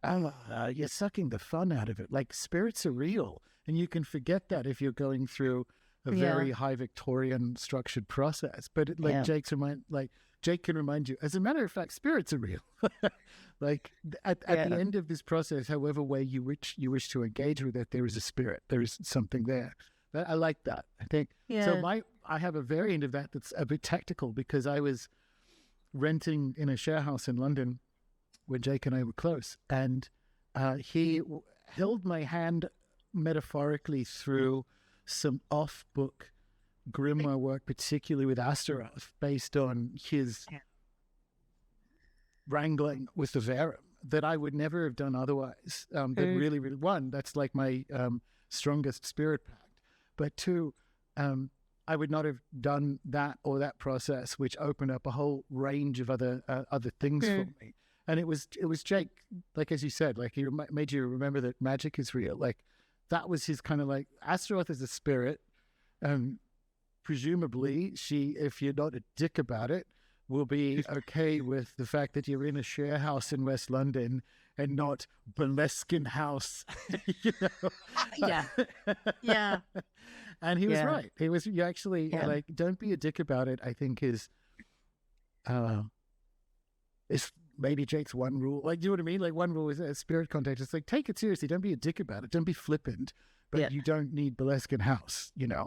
you're sucking the fun out of it. Like spirits are real, and you can forget that if you're going through a Yeah. very high Victorian structured process. But Yeah. Jake can remind you. As a matter of fact, spirits are real. Like at the Yeah. end of this process, however way you wish to engage with it, there is a spirit. There is something there. I like that. I think so. Yeah. I have a variant of that that's a bit tactical because I was renting in a share house in London when Jake and I were close, and he held my hand metaphorically through some off-book grimoire work, particularly with Astaroth, based on his wrangling with the Verum that I would never have done otherwise. That really, really, one, that's like my strongest spirit pact. But two, I would not have done that or that process, which opened up a whole range of other things for me. And it was Jake, like as you said, like he made you remember that magic is real. Like that was his kind of like Astaroth is a spirit. Presumably, she, if you're not a dick about it, will be okay with the fact that you're in a share house in West London and not Boleskine House. Yeah. Yeah. And he was right. He was. You actually like, don't be a dick about it. I think is maybe Jake's one rule. Like, do you know what I mean? Like one rule is a spirit contact. It's like, take it seriously. Don't be a dick about it. Don't be flippant. But you don't need Boleskine House. Yeah.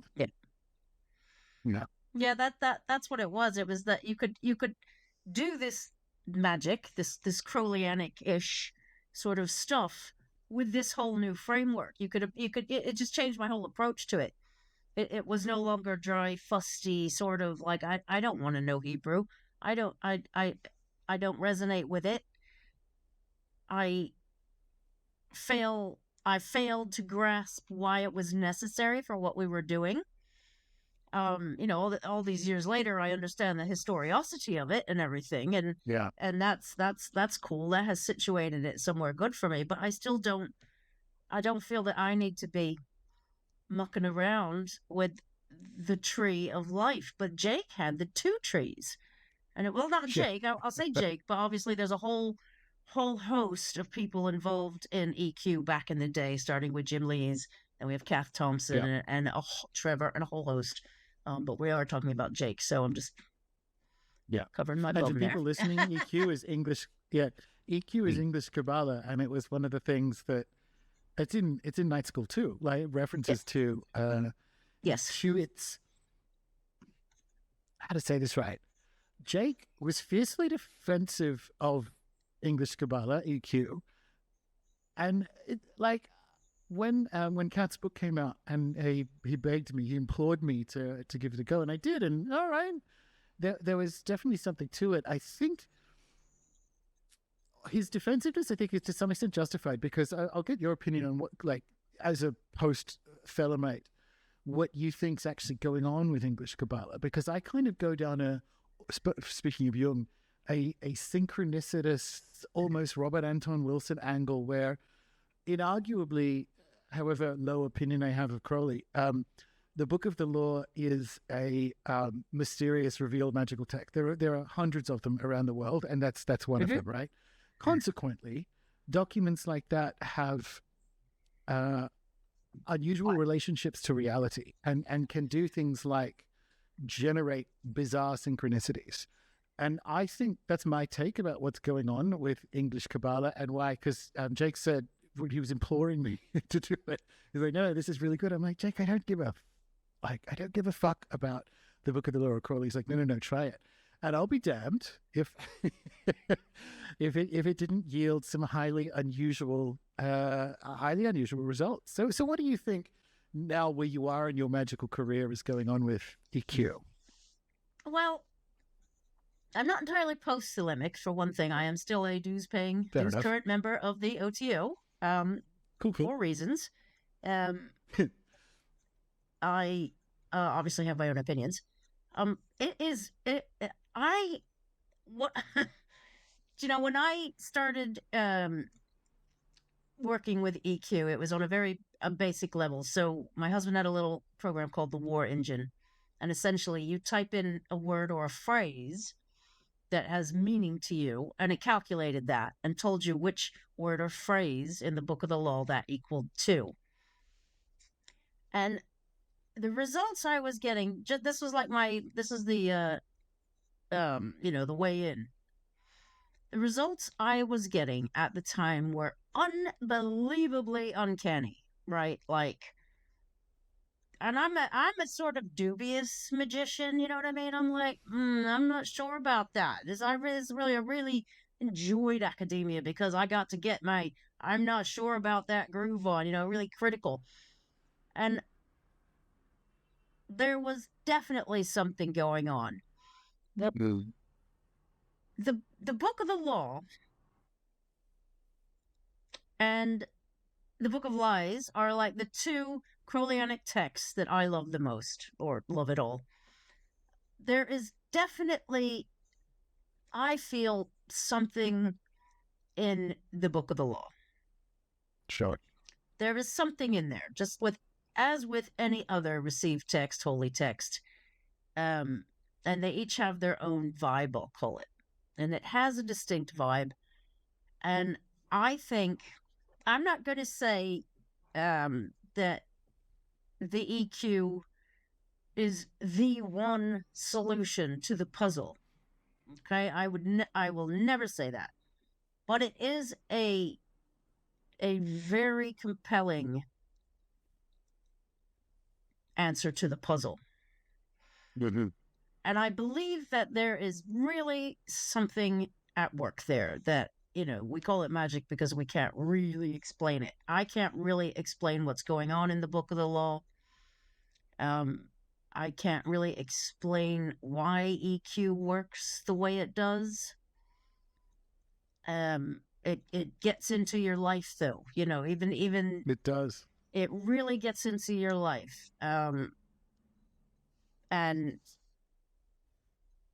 No. Yeah, that's what it was. It was that you could do this magic, this Crowleyanic-ish sort of stuff with this whole new framework. It just changed my whole approach to it. It was no longer dry, fusty, sort of like I don't want to know Hebrew. I don't resonate with it. I failed to grasp why it was necessary for what we were doing. All these years later, I understand the historiosity of it and everything, and that's cool. That has situated it somewhere good for me, but I still don't. I don't feel that I need to be mucking around with the tree of life. But Jake had the two trees, and not Jake. I'll say Jake, but obviously there's a whole host of people involved in EQ back in the day, starting with Jim Lees, and we have Kath Thompson and Trevor and a whole host. But we are talking about Jake, so I'm just covering my bum And for people listening, EQ is English. Yeah, EQ is English Qaballa, and it was one of the things that it's in night school too. Like references to yes, Hewitt's how to say this right. Jake was fiercely defensive of English Qaballa, EQ, and when Kat's book came out, and he begged me, he implored me to give it a go, and I did, and all right, there was definitely something to it. I think his defensiveness, I think, is to some extent justified, because I'll get your opinion on what, like, as a post Thelemite, what you think's actually going on with English Qaballa, because I kind of go down speaking of Jung, a synchronicitous, almost Robert Anton Wilson angle, where inarguably, however low opinion I have of Crowley, the Book of the Law is a mysterious, revealed magical text. There are hundreds of them around the world, and that's one of them, right? Consequently, documents like that have unusual relationships to reality, and can do things like generate bizarre synchronicities. And I think that's my take about what's going on with English Qaballa, and why, because Jake said, when he was imploring me to do it, he's like, no, this is really good. I'm like, Jake, I don't give a fuck about the Book of the Law of Crowley. He's like, no, try it. And I'll be damned if if it didn't yield some highly unusual results. So what do you think now, where you are in your magical career, is going on with EQ? Well, I'm not entirely post-Thelemic, for one thing. I am still a dues-paying, current member of the OTO. Cool. For reasons. I obviously have my own opinions. When I started working with EQ, it was on a very basic level. So my husband had a little program called the War Engine, and essentially you type in a word or a phrase that has meaning to you, and it calculated that and told you which word or phrase in the Book of the Law that equaled to. And the results I was getting, this is the the way in. The results I was getting at the time were unbelievably uncanny, right? Like, and I'm a sort of dubious magician, you know what I mean? I'm like, I'm not sure about that. I really enjoyed academia, because I got to get my I'm not sure about that groove on, really critical. And there was definitely something going on. The Book of the Law and the Book of Lies are like the two Crowleyanic texts that I love the most, or love at all. There is definitely, I feel, something in the Book of the Law. Sure. There is something in there, just as with any other received text, holy text. And they each have their own vibe, I'll call it. And it has a distinct vibe. And I think, I'm not going to say that the EQ is the one solution to the puzzle. Okay, I will never say that. But it is a very compelling answer to the puzzle. Mm-hmm. And I believe that there is really something at work there that, we call it magic because we can't really explain it. I can't really explain what's going on in the Book of the Law. I can't really explain why EQ works the way it does. It gets into your life, though. Even it does. It really gets into your life. And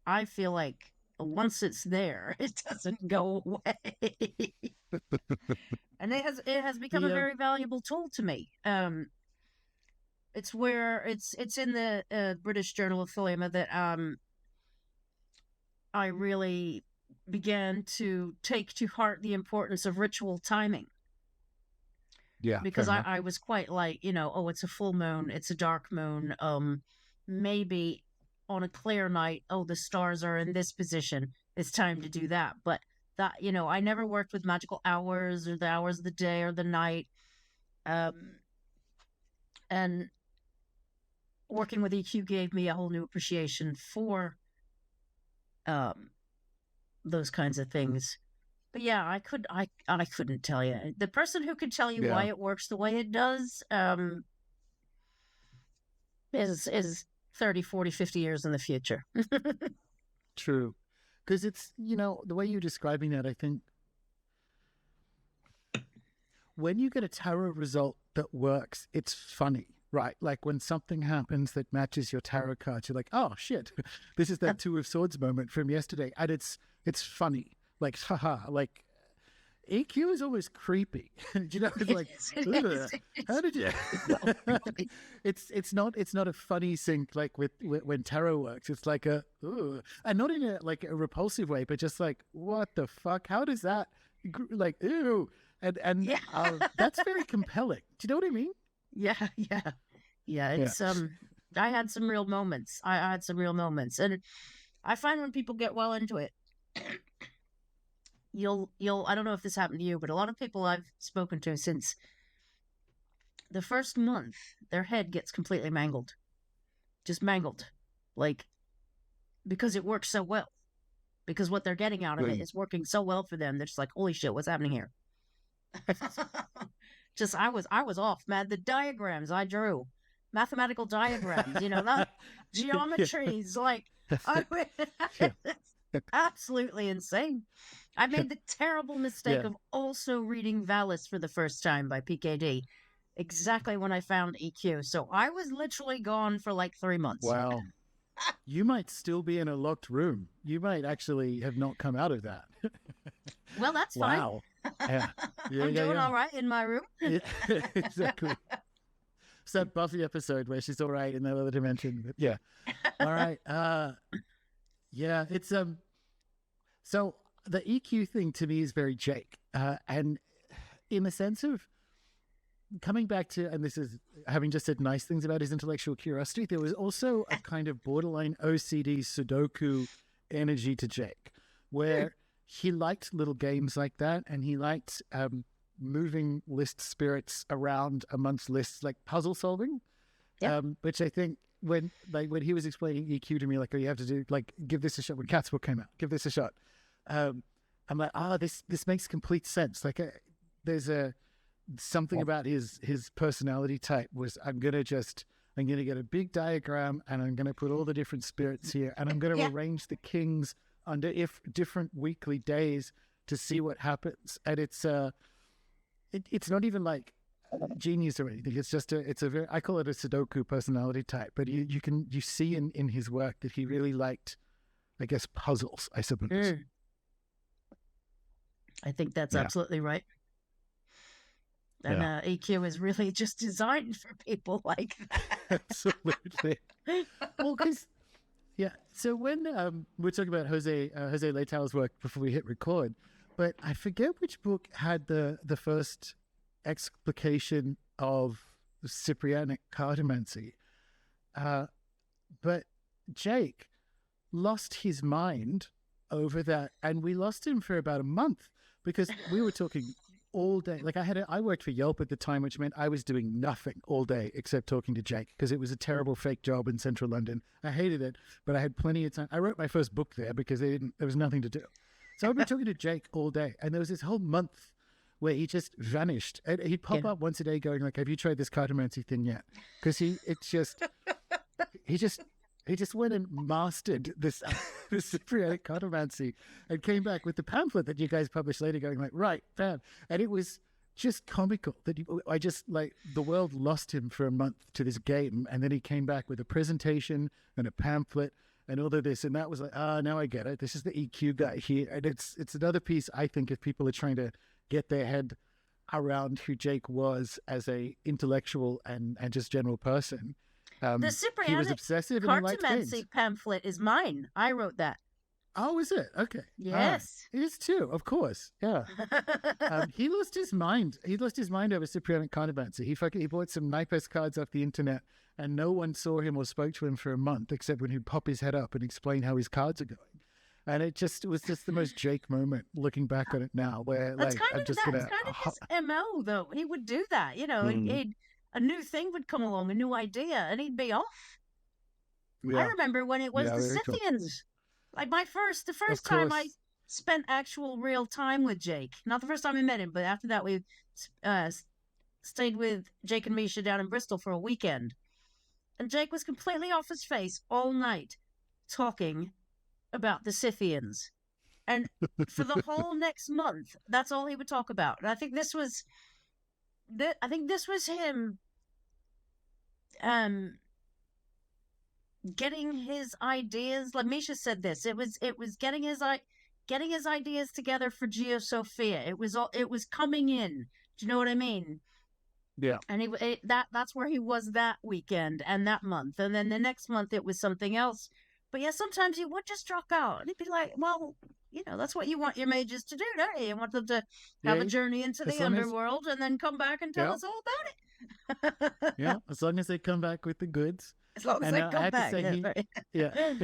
I feel like once it's there, it doesn't go away. And it has become a very valuable tool to me. It's where it's in the British Journal of Thelema that I really began to take to heart the importance of ritual timing. Yeah, because I was quite like, it's a full moon, it's a dark moon. Maybe on a clear night, the stars are in this position, it's time to do that. But that, I never worked with magical hours or the hours of the day or the night. And working with EQ gave me a whole new appreciation for those kinds of things. But yeah, I couldn't tell you. The person who could tell you why Yeah, it works the way it does is 30, 40, 50 years in the future. true. Because it's, the way you're describing that, I think when you get a tarot result that works, it's funny, right? Like when something happens that matches your tarot cards, you're like, oh shit, this is that Two of Swords moment from yesterday. And it's funny. Like, haha, like EQ is almost creepy. It's like, how did you? it's not a funny sync like with when tarot works. It's like and not in a like a repulsive way, but just like, what the fuck? How does that like ew? And that's very compelling. Do you know what I mean? Yeah. It's I had some real moments. I had some real moments, and I find when people get well into it. You'll I don't know if this happened to you, but a lot of people I've spoken to since the first month, their head gets completely mangled. Just mangled. Like, because it works so well. Because what they're getting out of it is working so well for them. They're just like, holy shit, what's happening here? Just I was off, man. The diagrams I drew, mathematical diagrams, not geometries, like absolutely insane. I made the terrible mistake of also reading Valis for the first time by PKD, exactly when I found EQ. So I was literally gone for like 3 months. Wow. You might still be in a locked room. You might actually have not come out of that. Well, that's fine. Wow. Yeah. I'm doing all right in my room. Yeah, exactly. It's that Buffy episode where she's all right in that other dimension. But yeah. All right. Yeah, it's so the EQ thing to me is very Jake. And in the sense of coming back to, and this is having just said nice things about his intellectual curiosity, there was also a kind of borderline OCD Sudoku energy to Jake, where he liked little games like that, and he liked moving list spirits around amongst lists, like puzzle solving, which I think when he was explaining EQ to me, like, oh, you have to do, like, give this a shot when Cat's Book came out, give this a shot. I'm like, this makes complete sense. Like, there's something about his personality type was, I'm going to get a big diagram, and I'm going to put all the different spirits here, and I'm going to arrange the kings under different weekly days to see what happens. And it's not even like genius or anything. It's just I call it a Sudoku personality type, but you see in his work that he really liked, I guess, puzzles, I suppose. I think that's absolutely right. And EQ is really just designed for people like that. Absolutely. Well, because so when we're talking about Jose Leitau's work before we hit record, but I forget which book had the first explication of Cyprianic cartomancy. But Jake lost his mind over that, and we lost him for about a month because we were talking all day. Like I worked for Yelp at the time, which meant I was doing nothing all day except talking to Jake, because it was a terrible fake job in central London. I hated it, but I had plenty of time. I wrote my first book there because there was nothing to do. So I've been talking to Jake all day, and there was this whole month where he just vanished. And he'd pop up once a day going like, have you tried this cartomancy thing yet? Because he just went and mastered this Cyprianic cartomancy and came back with the pamphlet that you guys published later going like, right, bam. And it was just comical that the world lost him for a month to this game. And then he came back with a presentation and a pamphlet and all of this. And that was like, now I get it. This is the EQ guy here. And it's another piece, I think, if people are trying to get their head around who Jake was as a intellectual and just general person. The Cyprianic he was obsessive and he liked games. pamphlet is mine. I wrote that. Oh, is it? Okay. Yes. It is too, of course. Yeah. He lost his mind. He lost his mind over Cyprianic cartomancy. He bought some Nipes cards off the internet, and no one saw him or spoke to him for a month, except when he'd pop his head up and explain how his cards are going. And it was just the most Jake moment looking back on it now, where that's like, kind I'm of, just that's going to... kind of his MO, though. He would do that, a new thing would come along, a new idea, and he'd be off. I Yeah. remember when it was Yeah. the Very cool. Scythians. Like the Of first time I course. spent actual real time with Jake. Not the first time I met him, but after that we uh, stayed with Jake and Misha down in Bristol for a weekend. And Jake was completely off his face all night talking about the Scythians. And for the whole next month, that's all he would talk about. And I think this was him um getting his ideas, like Misha said this, it was getting his ideas together for Geosophia. It was coming in. Do you know what I mean? Yeah. And that's where he was that weekend and that month, and then the next month it was something else. But yeah, sometimes he would just drop out, and he'd be like, "Well, that's what you want your mages to do, don't you? You want them to have a Yeah. journey into As the long as, underworld and then come back and tell yeah. us all about it." Yeah. As long as they come back with the goods. As long as And they I come have to back. say, yeah,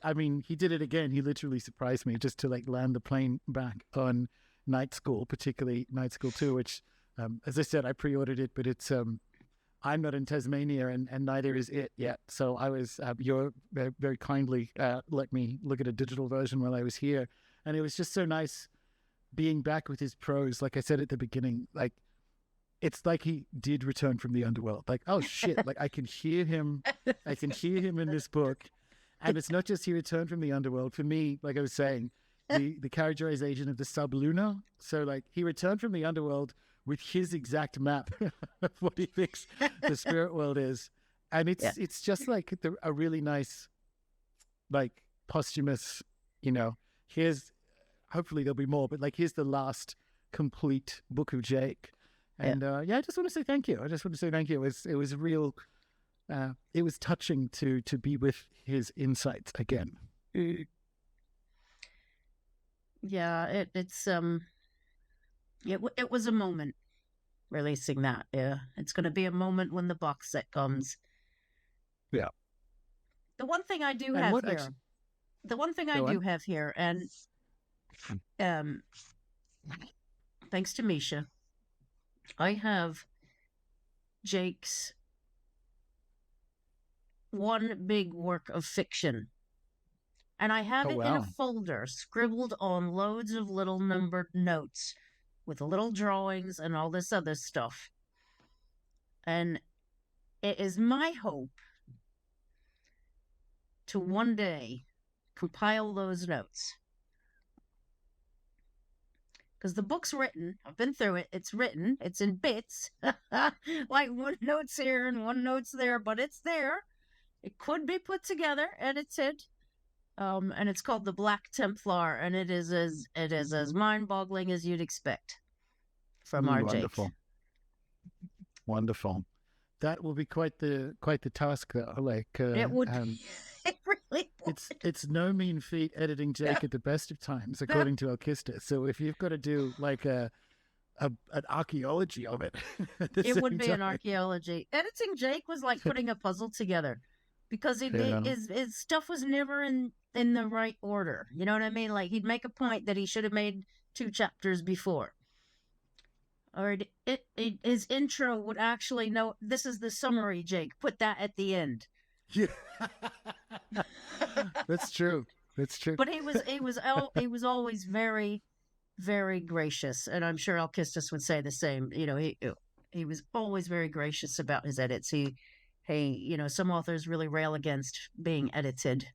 I mean, he did it again. He literally surprised me just to like land the plane back on Night School, particularly Night School 2, which, as I said, I pre-ordered it, but it's, I'm not in Tasmania and neither is it yet. So I was, you very, very kindly let me look at a digital version while I was here. And it was just so nice being back with his prose. Like I said at the beginning, like, it's like he did return from the underworld. Like, oh shit, like I can hear him in this book. And it's not just he returned from the underworld. For me, like I was saying, the characterization of the sublunar. So like he returned from the underworld with his exact map of what he thinks the spirit world is. And it's just like a really nice, like posthumous, here's, hopefully there'll be more, but like here's the last complete book of Jake. And I just want to say thank you. I just want to say thank you. It was real. It was touching to be with his insights again. Yeah, it was a moment releasing that. Yeah, it's going to be a moment when the box set comes. Yeah. The one thing I do And have what here, actually, the one thing I go do on. have here, and um, thanks to Misha, I have Jake's one big work of fiction. And I have Oh it in a wow. folder scribbled on loads of little numbered notes with little drawings and all this other stuff. And it is my hope to one day compile those notes. Because the book's written, I've been through it, it's written, it's in bits, like one note's here and one note's there, but it's there. It could be put together, edited, and it's called The Black Templar, and it is as mind-boggling as you'd expect from our Jake. Wonderful. Wonderful. That will be quite the task though. Like It would it really would. it's no mean feat editing Jake at the best of times, according to Alkista. So if you've got to do like an archaeology of it, it would be an archaeology. Editing Jake was like putting a puzzle together because his stuff was never in the right order. You know what I mean? Like he'd make a point that he should have made 2 chapters before. Or his intro would actually know this is the summary, Jake. Put that at the end. Yeah. That's true. That's true. But he was always very, very gracious, and I'm sure Alkistis would say the same. He was always very gracious about his edits. He some authors really rail against being edited,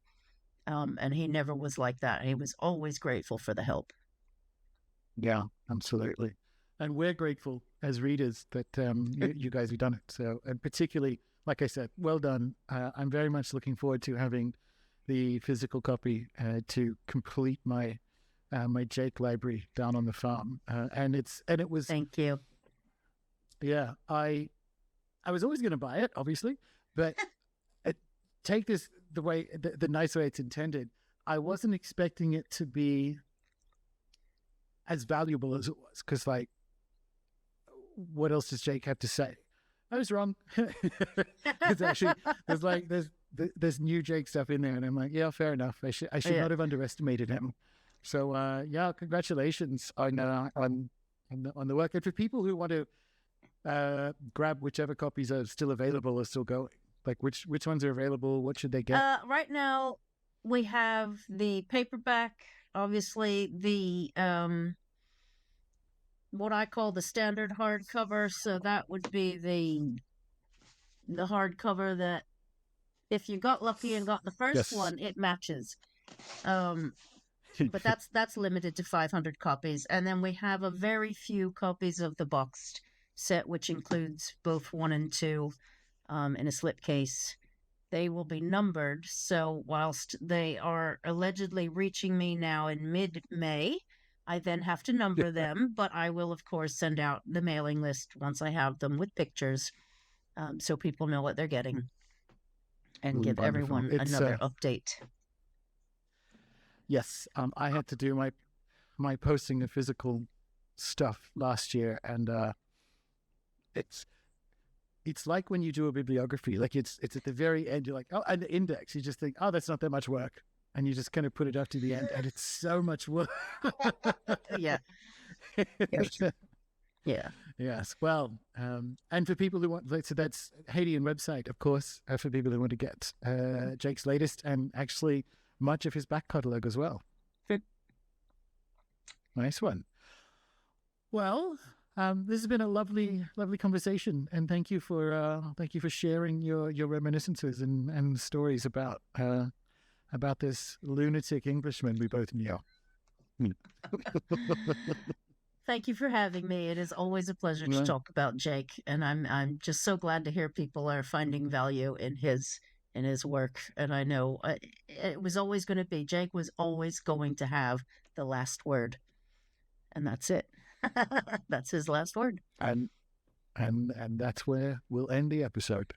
and he never was like that. He was always grateful for the help. Yeah, absolutely. And we're grateful as readers that you guys have done it. So, and particularly, like I said, well done. I'm very much looking forward to having the physical copy to complete my my Jake library down on the farm. And it was. Thank you. Yeah, I was always going to buy it, obviously, but take this the nice way it's intended. I wasn't expecting it to be as valuable as it was, because like, what else does Jake have to say? I was wrong. It's actually there's new Jake stuff in there, and I'm like, yeah, fair enough. I should not have underestimated him. So congratulations on the work, and for people who want to grab whichever copies are still available or still going. Like which ones are available? What should they get? Right now we have the paperback, obviously the what I call the standard hardcover. So that would be the hardcover that if you got lucky and got the first one, it matches. But that's limited to 500 copies, and then we have a very few copies of the boxed set, which includes both 1 and 2 in a slipcase. They will be numbered, so whilst they are allegedly reaching me now in mid-May, I then have to number them, but I will, of course, send out the mailing list once I have them with pictures, so people know what they're getting, and give everyone another update. Yes, I had to do my posting of physical stuff last year, and it's like when you do a bibliography, like it's at the very end, you're like, oh, and the index, you just think, oh, that's not that much work, and you just kind of put it up to the end, and it's so much work. Yeah. Yeah. Yes. Well, and for people who want, so that's Hadean website, of course, for people who want to get Jake's latest and actually much of his back catalogue as well. Good. Nice one. Well, this has been a lovely conversation, and thank you for sharing your reminiscences and stories about this lunatic Englishman we both knew. Thank you for having me. It is always a pleasure to talk about Jake, and I'm just so glad to hear people are finding value in his work. And I know it was always going to be, Jake was always going to have the last word, and that's it. That's his last word. And that's where we'll end the episode.